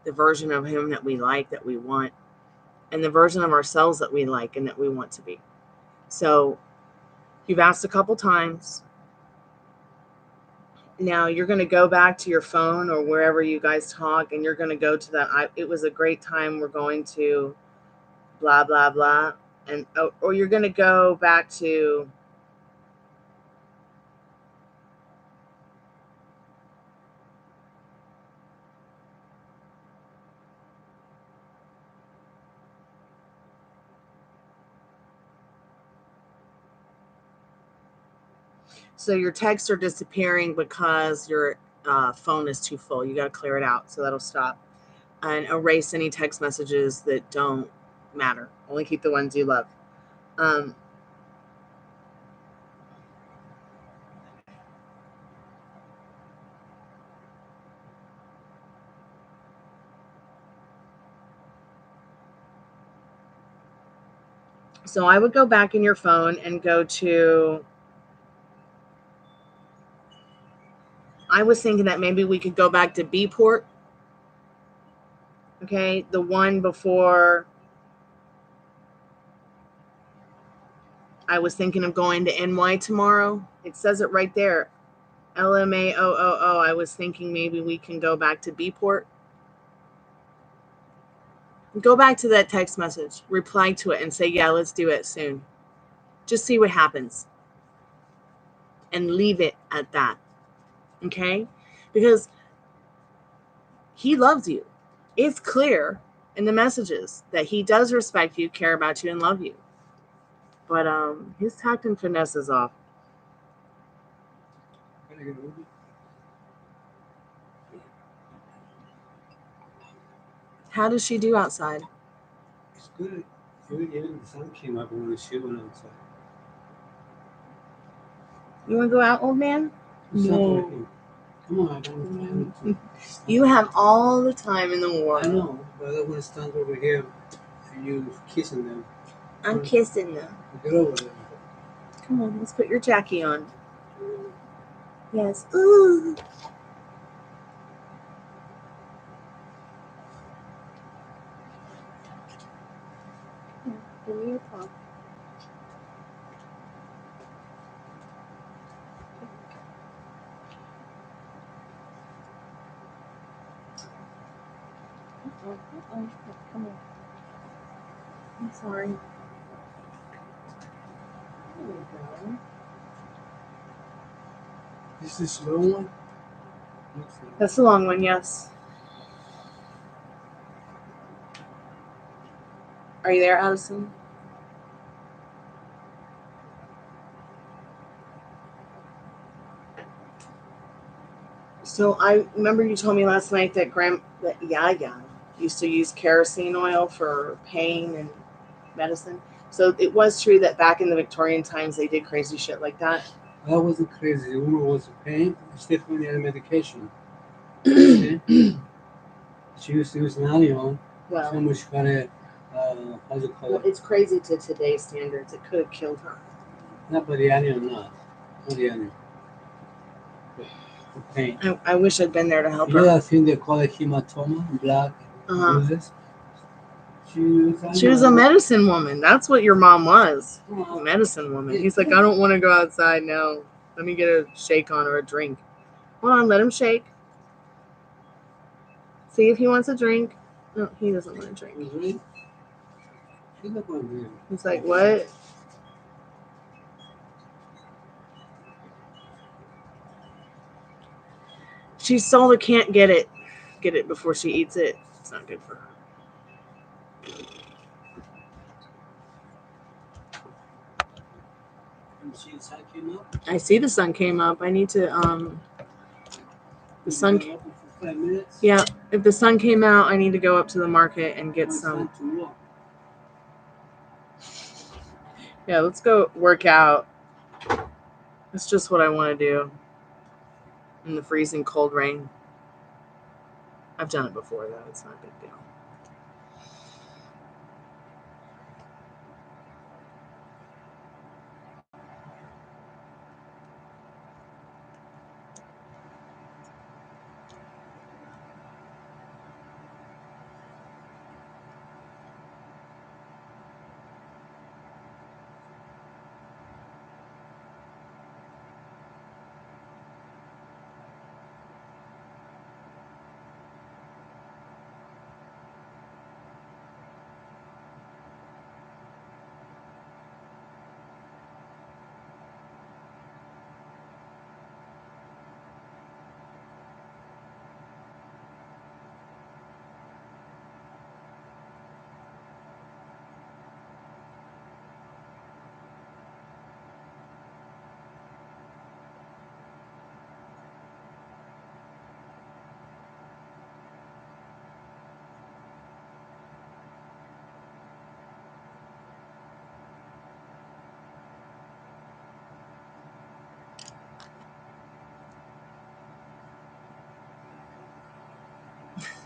the version of him that we like, that we want, and the version of ourselves that we like and that we want to be. So you've asked a couple times. Now you're going to go back to your phone or wherever you guys talk, and you're going to go to that. It was a great time. We're going to blah, blah, blah. And, or you're going to go back to, so your texts are disappearing because your phone is too full. You got to clear it out, so that'll stop. And erase any text messages that don't matter. Only keep the ones you love. So I would go back in your phone and go to, I was thinking that maybe we could go back to B port. Okay, the one before I was thinking of going to NY tomorrow. It says it right there. LMAOOO. I was thinking maybe we can go back to B port. Go back to that text message, reply to it, and say, yeah, let's do it soon. Just see what happens. And leave it at that. Okay? Because he loves you. It's clear in the messages that he does respect you, care about you, and love you. But his tact and finesse is off. How does she do outside? It's good. Even the sun came up when she went outside. You want to go out, old man? No. Come on, I don't have time. You have all the time in the world. I know, but I don't want to stand over here and you kissing them. I'm kissing them. Get over there. Come on, let's put your Jackie on. Yes. Ooh. Give me your paw. Come on. I'm sorry. There we go. Is this the long one? That's the long one, yes. Are you there, Addison? So I remember you told me last night that Yaya used to use kerosene oil for pain and medicine. So it was true that back in the Victorian times they did crazy shit like that. That wasn't crazy. The woman was in pain. She definitely had medication. Okay? She used to use an anion. Well, So much got it. How's it called? well, it's crazy to today's standards. It could have killed her. Not by the anion, not. Not the anion. The pain. I wish I'd been there to help You know her. that thing they call a hematoma, black bruises? She was a medicine woman. That's what your mom was. A medicine woman. He's like, I don't want to go outside now. Let me get a shake on or a drink. Hold on, let him shake. See if he wants a drink. No, he doesn't want a drink. Really? She's not going to drink. He's like, what? She's told her can't get it before she eats it. It's not good for her. And see the sun came up? I see the sun came up. I need to the sun Been open for 5 minutes. yeah, if the sun came out, I need to go up to the market and get It's some. time to walk. Yeah, let's go work out. It's just what I want to do in the freezing cold rain. I've done it before though. It's not a big deal.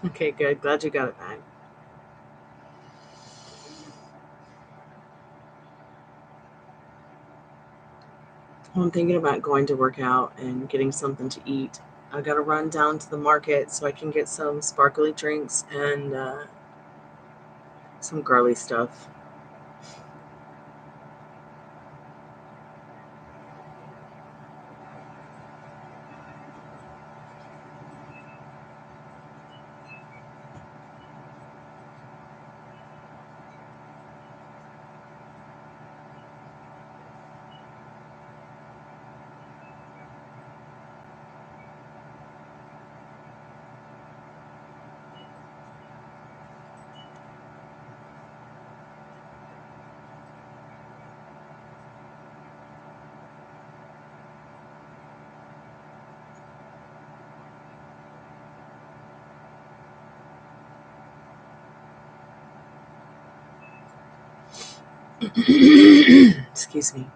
Okay, good. Glad you got it back. Well, I'm thinking about going to work out and getting something to eat. I gotta run down to the market so I can get some sparkly drinks and some girly stuff. Excuse me.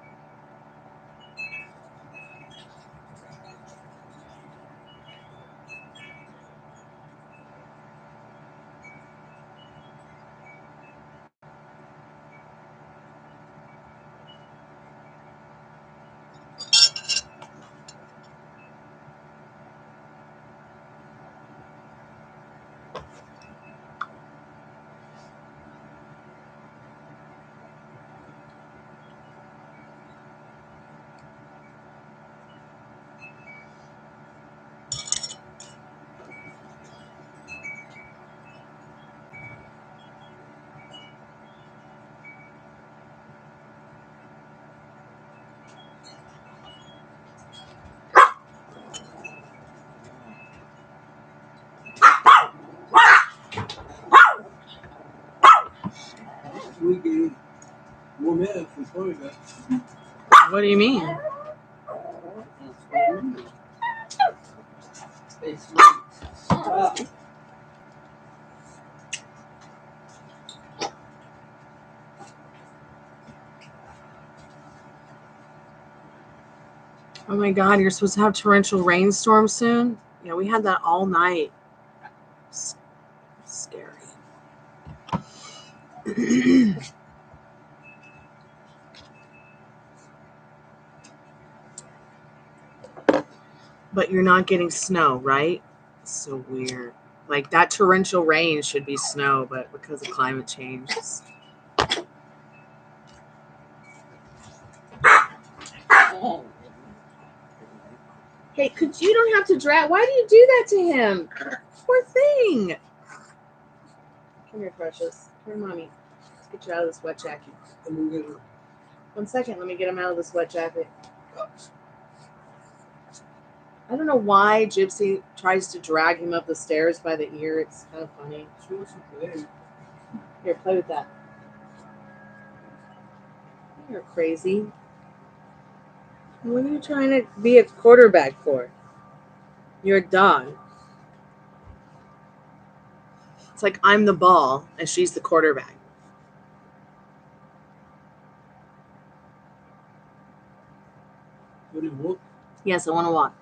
getting more mail from Florida. What do you mean? That's what I mean. It's not. Stop. Oh my God, you're supposed to have torrential rainstorm soon? Yeah, we had that all night. Scary. But you're not getting snow, right? So weird. Like that torrential rain should be snow, but because of climate change, it's... Hey, you don't have to drag. Why do you do that to him? Poor thing. Come here, precious. Come here, mommy. Let's get you out of this wet jacket. 1 second. Let me get him out of this wet jacket. I don't know why Gypsy tries to drag him up the stairs by the ear. It's kind of funny. Here, play with that. You're crazy. What are you trying to be a quarterback for? You're a dog. It's like I'm the ball and she's the quarterback. You want to walk? Yes, I want to walk.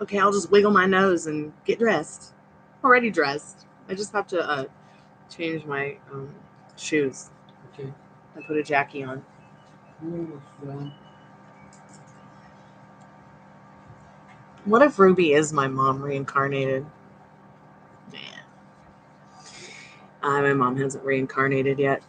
Okay, I'll just wiggle my nose and get dressed. Already dressed. I just have to change my shoes. Okay. I put a Jackie on. What if Ruby is my mom reincarnated? Man. My mom hasn't reincarnated yet.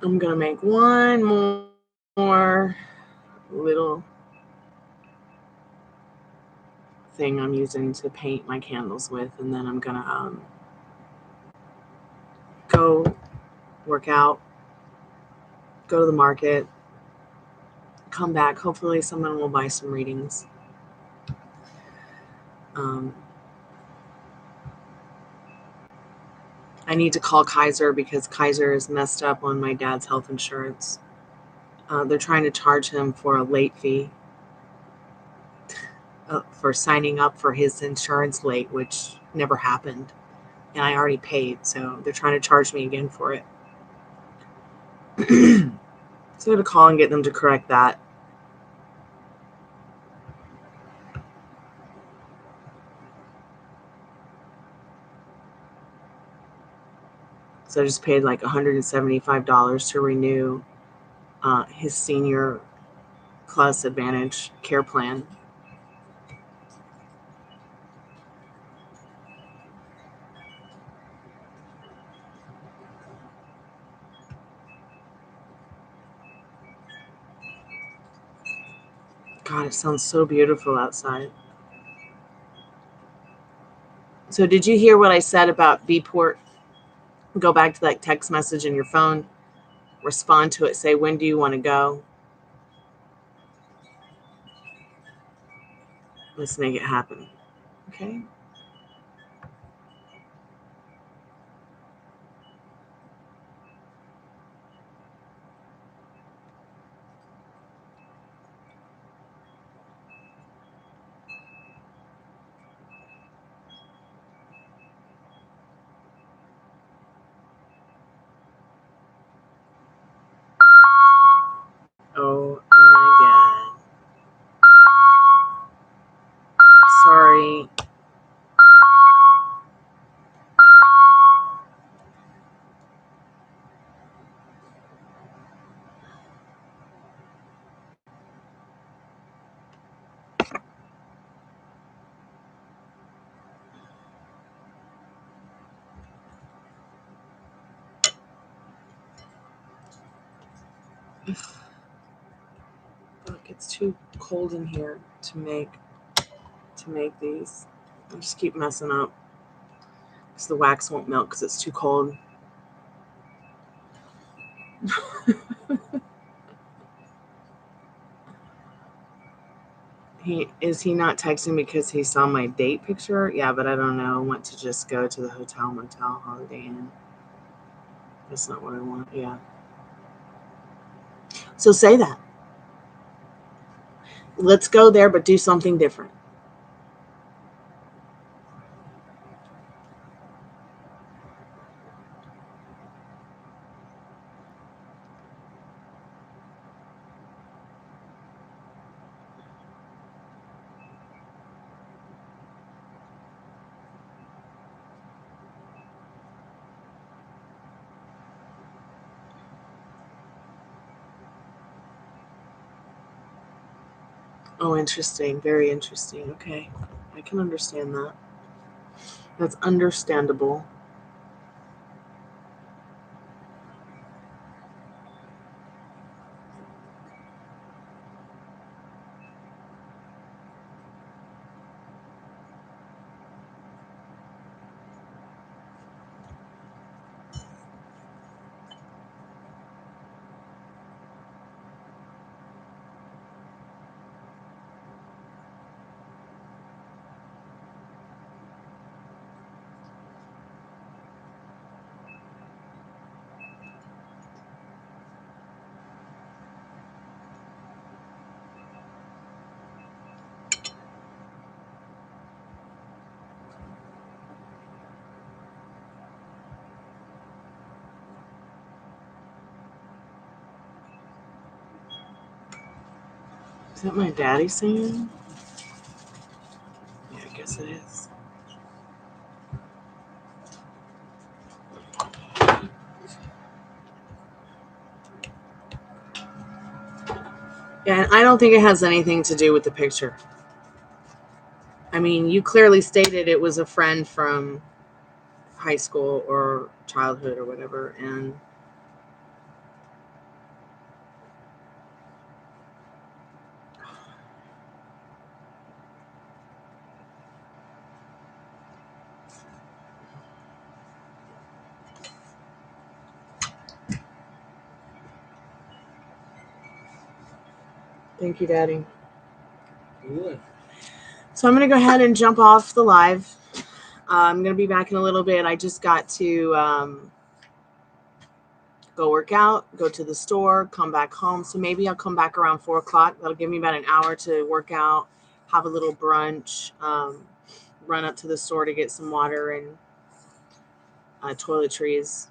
I'm going to make one more little thing I'm using to paint my candles with, and then I'm going to go work out, go to the market, come back. Hopefully someone will buy some readings. I need to call Kaiser because Kaiser is messed up on my dad's health insurance. They're trying to charge him for a late fee for signing up for his insurance late, which never happened. And I already paid, so they're trying to charge me again for it. So I'm going to call and get them to correct that. So I just paid like $175 to renew his senior plus advantage care plan. God, it sounds so beautiful outside. So did you hear what I said about Bport? Go back to that text message in your phone, respond to it, say, when do you want to go? Let's make it happen. Okay? Oh my God. Sorry. Look, it's too cold in here to make these. I just keep messing up. because the wax won't melt because it's too cold. Is he not texting because he saw my date picture? Yeah, but I don't know. I want to just go to the hotel, motel, Holiday Inn. That's not what I want. Yeah. So say that. Let's go there, but do something different. Oh, interesting. Very interesting. Okay. I can understand that. That's understandable. Is that my daddy singing? Yeah, I guess it is. Yeah, and I don't think it has anything to do with the picture. I mean, you clearly stated it was a friend from high school or childhood or whatever, and thank you, Daddy. Good. So I'm going to go ahead and jump off the live. I'm going to be back in a little bit. I just got to go work out, go to the store, come back home. So maybe I'll come back around 4 o'clock. That'll give me about an hour to work out, have a little brunch, run up to the store to get some water and toiletries.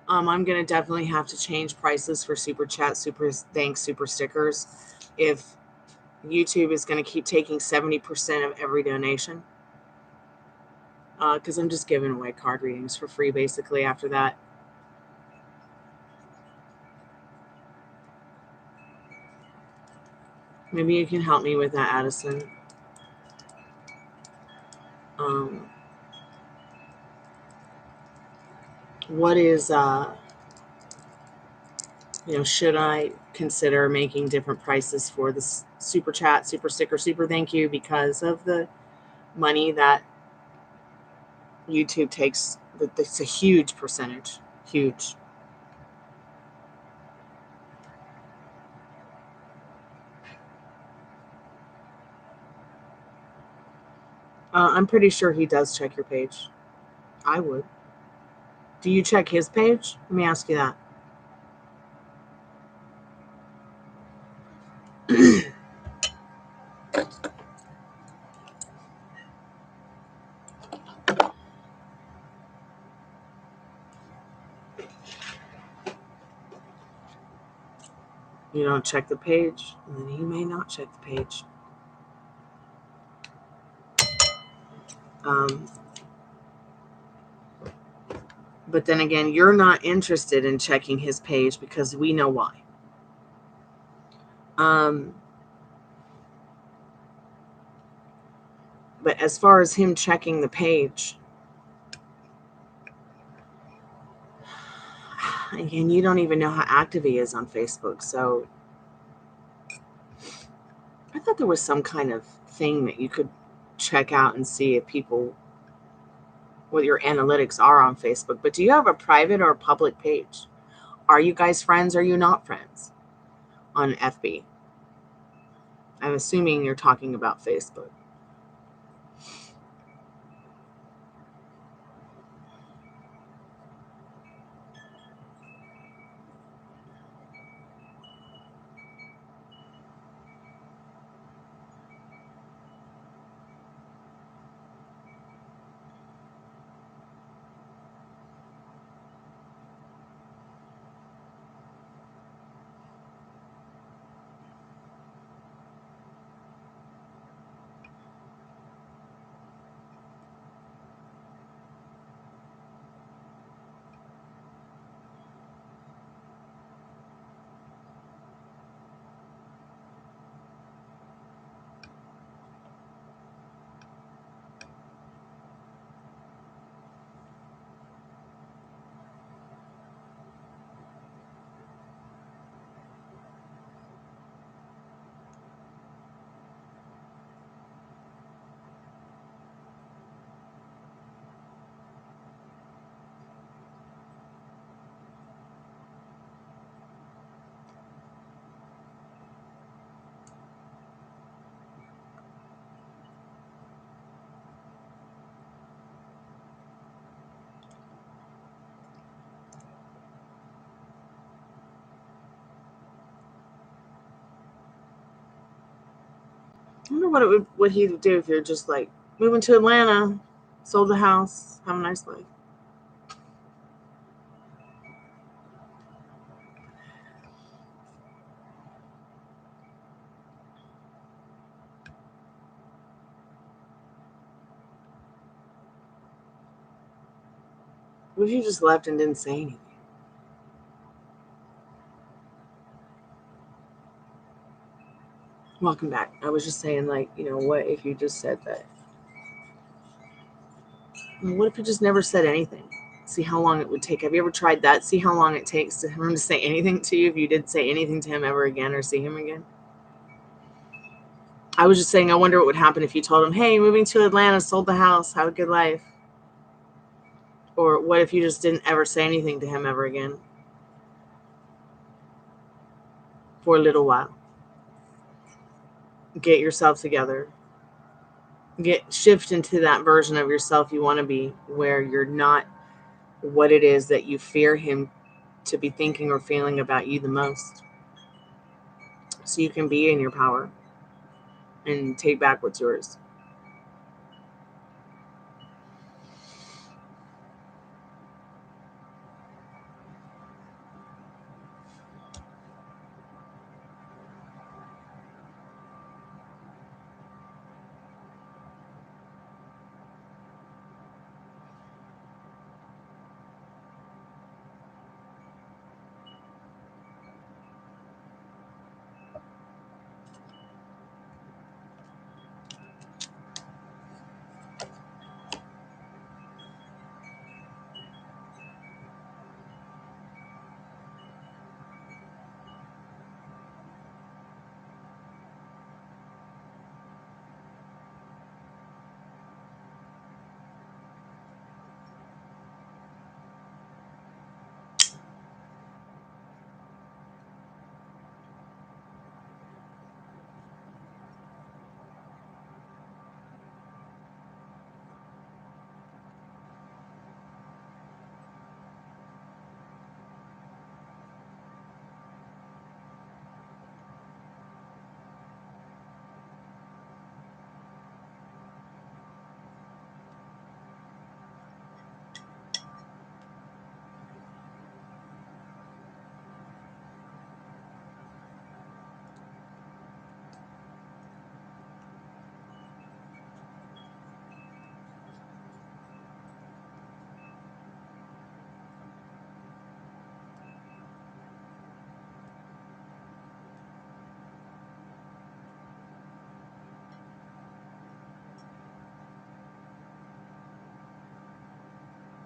I'm going to definitely have to change prices for super chat, super thanks, super stickers if YouTube is going to keep taking 70% of every donation. Because I'm just giving away card readings for free basically after that. Maybe you can help me with that, Addison. What is should I consider making different prices for the super chat, super sticker, super thank you because of the money that YouTube takes? It's a huge percentage. Huge. I'm pretty sure he does check your page. I would. Do you check his page? Let me ask you that. You don't check the page, and then he may not check the page. But then again, you're not interested in checking his page because we know why. But as far as him checking the page, Again, you don't even know how active he is on Facebook. So I thought there was some kind of thing that you could check out and see if people, what your analytics are on Facebook. But do you have a private or a public page? Are you guys friends or are you not friends on FB? I'm assuming you're talking about Facebook. I wonder what he would do if you're just like moving to Atlanta, sold the house, have a nice life. What if you just left and didn't say anything? Welcome back. I was just saying, like, what if you just said that? What if you just never said anything? See how long it would take. Have you ever tried that? See how long it takes for him to say anything to you if you did say anything to him ever again or see him again? I was just saying, I wonder what would happen if you told him, hey, moving to Atlanta, sold the house, have a good life. Or what if you just didn't ever say anything to him ever again for a little while? Get yourself together. Shift into that version of yourself you want to be, where you're not what it is that you fear him to be thinking or feeling about you the most. So you can be in your power and take back what's yours.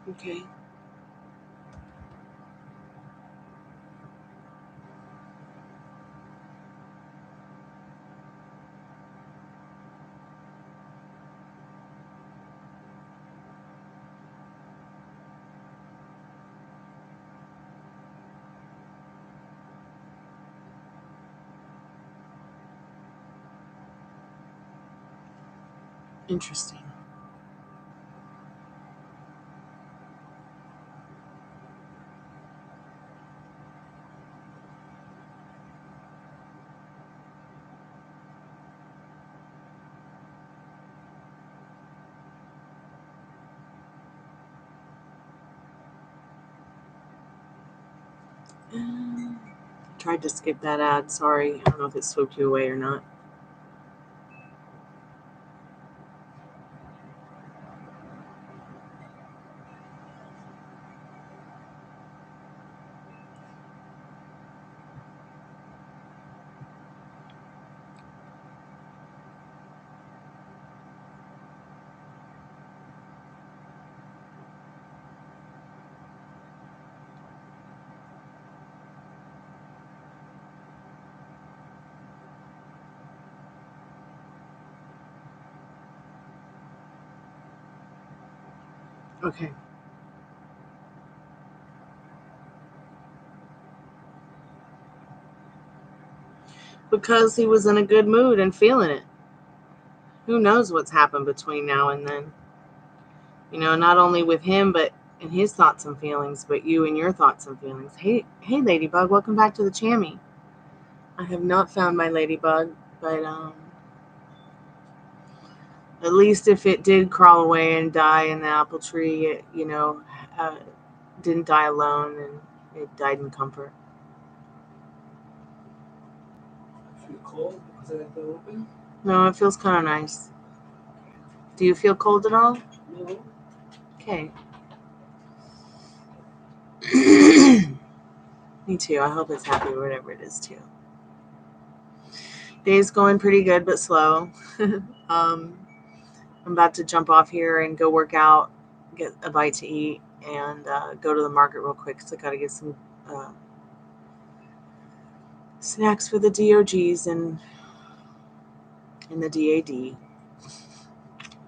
Okay. Interesting. Tried to skip that ad. Sorry. I don't know if it swooped you away or not. Okay. Because he was in a good mood and feeling it. Who knows what's happened between now and then? You know, not only with him, but in his thoughts and feelings, but you and your thoughts and feelings. Hey, Ladybug, welcome back to the Chammy. I have not found my Ladybug, but at least if it did crawl away and die in the apple tree, it, didn't die alone, and it died in comfort. Feel cold because I left it open? No, it feels kind of nice. Do you feel cold at all? No. Okay. Me too. I hope it's happy, whatever it is, too. Day's going pretty good, but slow. I'm about to jump off here and go work out, get a bite to eat, and go to the market real quick because I got to get some snacks for the DOGs and the DAD,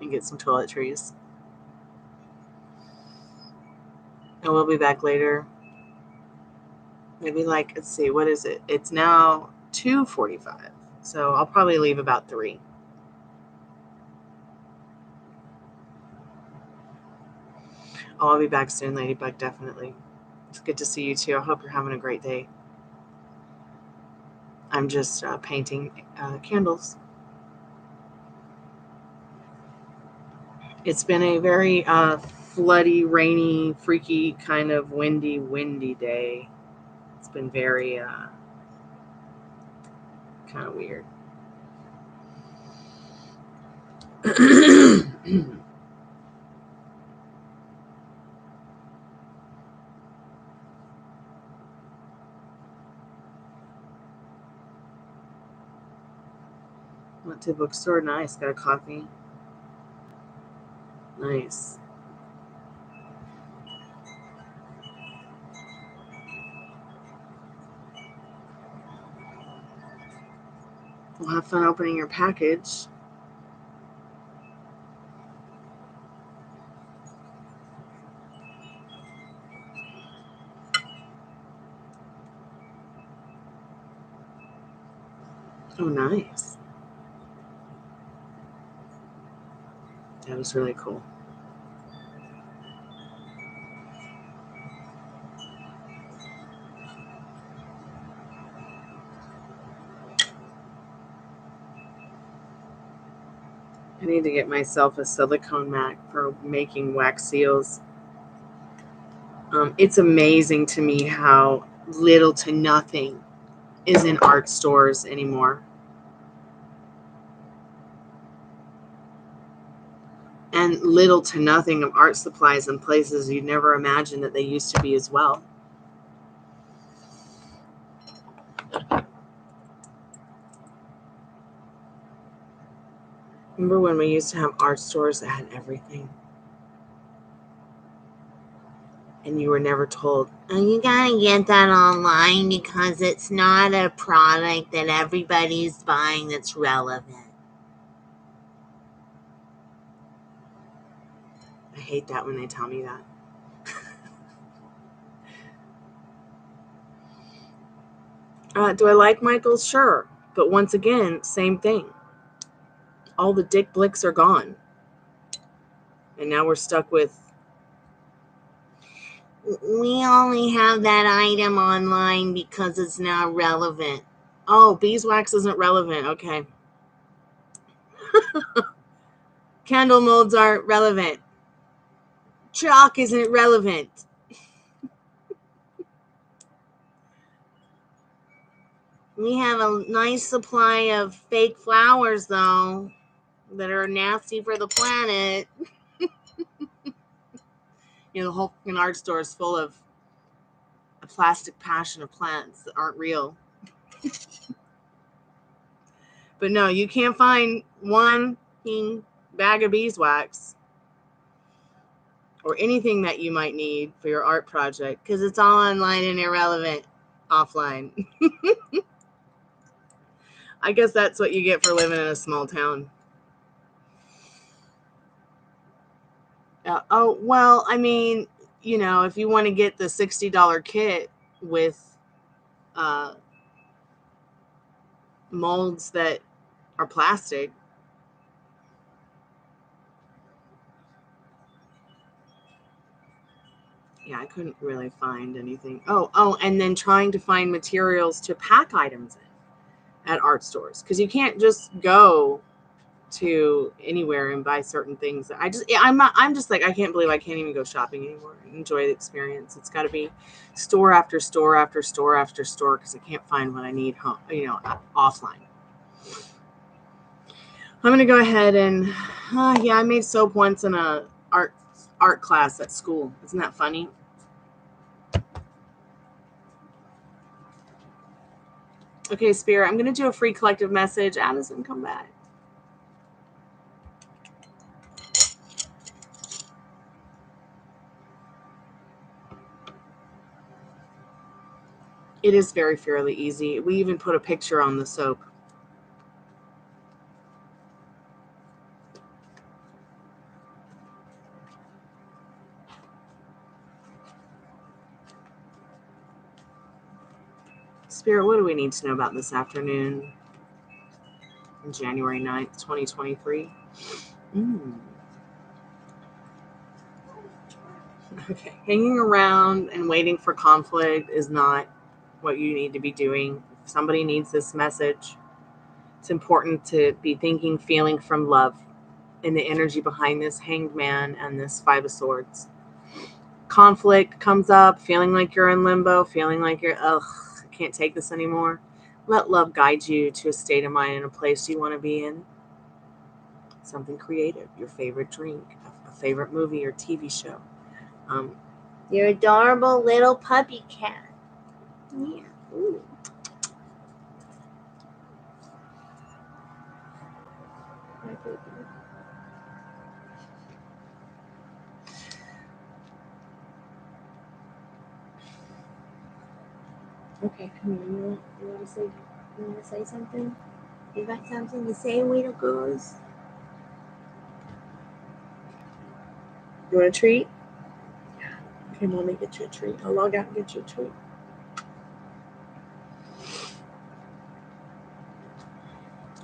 and get some toiletries. And we'll be back later. Maybe let's see, what is it? It's now 2:45, so I'll probably leave about 3. Oh, I'll be back soon, Ladybug, definitely. It's good to see you too. I hope you're having a great day. I'm just painting candles. It's been a very floody, rainy, freaky, kind of windy day. It's been very kind of weird. Went to the bookstore. Nice. Got a coffee. Nice. We'll have fun opening your package. Oh, nice. That was really cool. I need to get myself a silicone mat for making wax seals. It's amazing to me how little to nothing is in art stores anymore. And little to nothing of art supplies in places you'd never imagine that they used to be as well. Remember when we used to have art stores that had everything? And you were never told, oh, you gotta get that online because it's not a product that everybody's buying that's relevant. I hate that when they tell me that. Do I like Michael? Sure. But once again, same thing. All the dick blicks are gone. And now we're stuck with, we only have that item online because it's not relevant. Oh, beeswax isn't relevant. Okay. Candle molds aren't relevant. Chalk isn't relevant. We have a nice supply of fake flowers, though, that are nasty for the planet. The whole art store is full of a plastic passion of plants that aren't real. But no, you can't find one bag of beeswax or anything that you might need for your art project because it's all online and irrelevant offline. I guess that's what you get for living in a small town. Oh, well, I mean, if you want to get the $60 kit with molds that are plastic. Yeah, I couldn't really find anything. Oh, and then trying to find materials to pack items in at art stores because you can't just go to anywhere and buy certain things. I'm just like, I can't believe I can't even go shopping anymore and enjoy the experience. It's got to be store after store after store after store because I can't find what I need offline. I'm gonna go ahead and I made soap once in a art class at school. Isn't that funny? Okay, Spirit, I'm gonna do a free collective message. Addison, come back. It is very fairly easy. We even put a picture on the soap. Spirit, what do we need to know about this afternoon? January 9th, 2023. Okay. Hanging around and waiting for conflict is not what you need to be doing. If somebody needs this message, it's important to be thinking, feeling from love and the energy behind this Hanged Man and this Five of Swords. Conflict comes up, feeling like you're in limbo, feeling like you're, I can't take this anymore. Let love guide you to a state of mind and a place you want to be in. Something creative, your favorite drink, a favorite movie or TV show. Your adorable little puppy cat. Yeah. Ooh. Okay, come here. You want to say something? You got something to say, little girls? You want a treat? Okay, Mommy, get you a treat. I'll log out and get you a treat.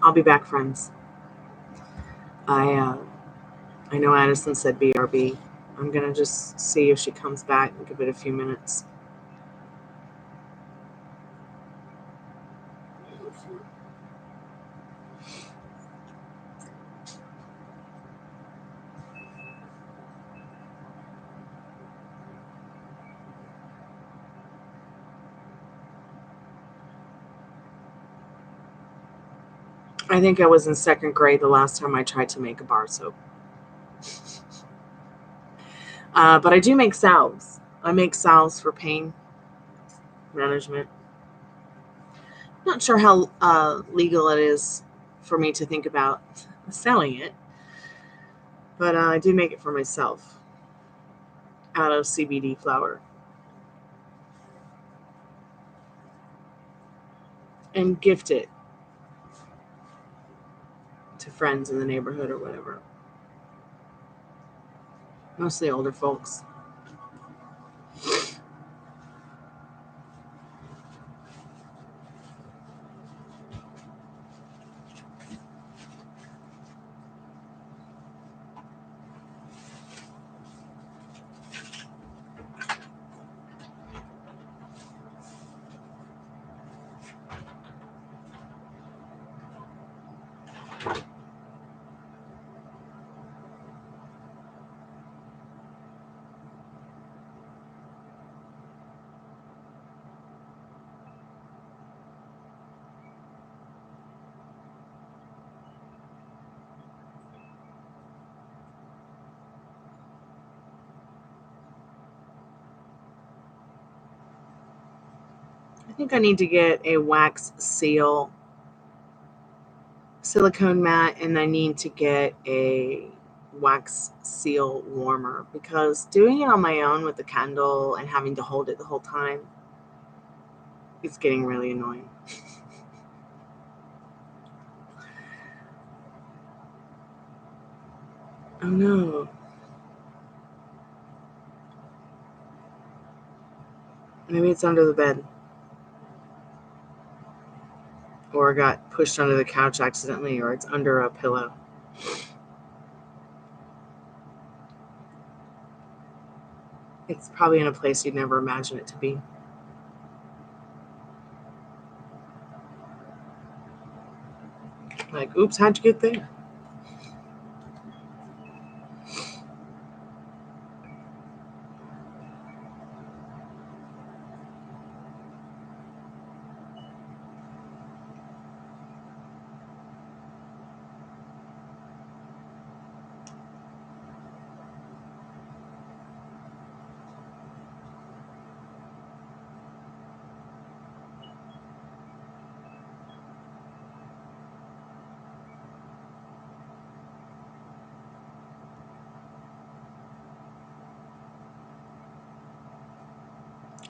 I'll be back, friends. I know Addison said BRB. I'm going to just see if she comes back and give it a few minutes. I think I was in second grade the last time I tried to make a bar soap. But I do make salves. I make salves for pain management. Not sure how legal it is for me to think about selling it, but I do make it for myself out of CBD flower. And gift it to friends in the neighborhood or whatever. Mostly older folks. I think I need to get a wax seal silicone mat, and I need to get a wax seal warmer, because doing it on my own with the candle and having to hold it the whole time is getting really annoying. Oh no. Maybe it's under the bed. Or got pushed under the couch accidentally, or it's under a pillow. It's probably in a place you'd never imagine it to be. Like, oops, how'd you get there?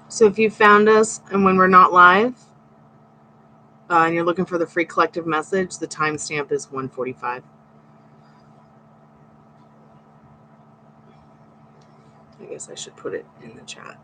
So if you found us and when we're not live, and you're looking for the free collective message, the timestamp is 1:45. I guess I should put it in the chat.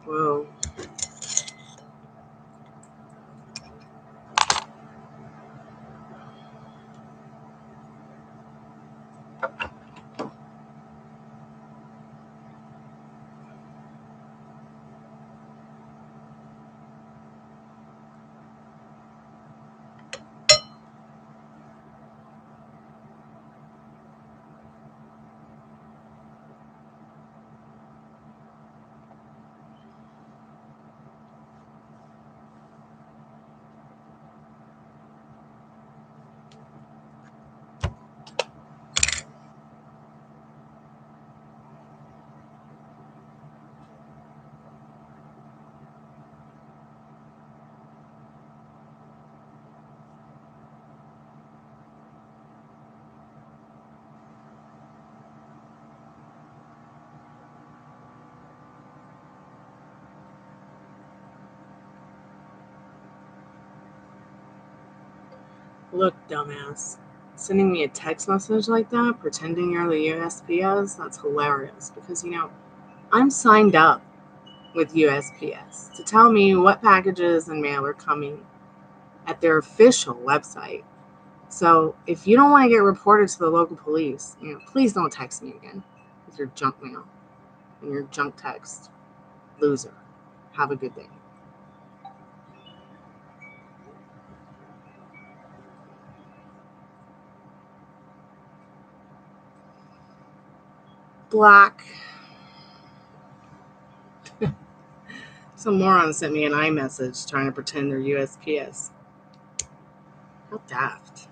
Whoa. Look, dumbass. Sending me a text message like that, pretending you're the USPS, that's hilarious. Because, I'm signed up with USPS to tell me what packages and mail are coming at their official website. So if you don't want to get reported to the local police, please don't text me again with your junk mail and your junk text. Loser. Have a good day. Black. Some moron sent me an iMessage trying to pretend they're USPS. How daft.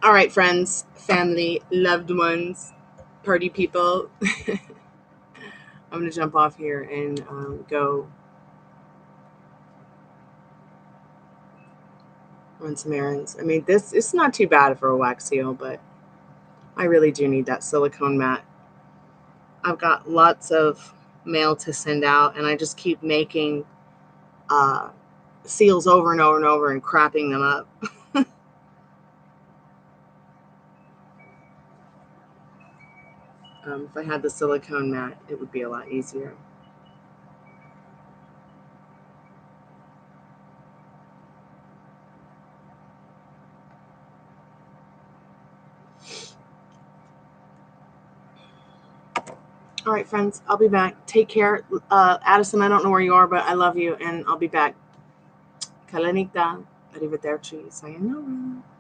All right, friends, family, loved ones, party people. I'm going to jump off here and go run some errands. I mean, it's not too bad for a wax seal, but I really do need that silicone mat. I've got lots of mail to send out, and I just keep making seals over and over and over and crapping them up. If I had the silicone mat, it would be a lot easier. All right, friends, I'll be back. Take care. Addison, I don't know where you are, but I love you, and I'll be back. Kalanita. Arrivederci. Sayonara.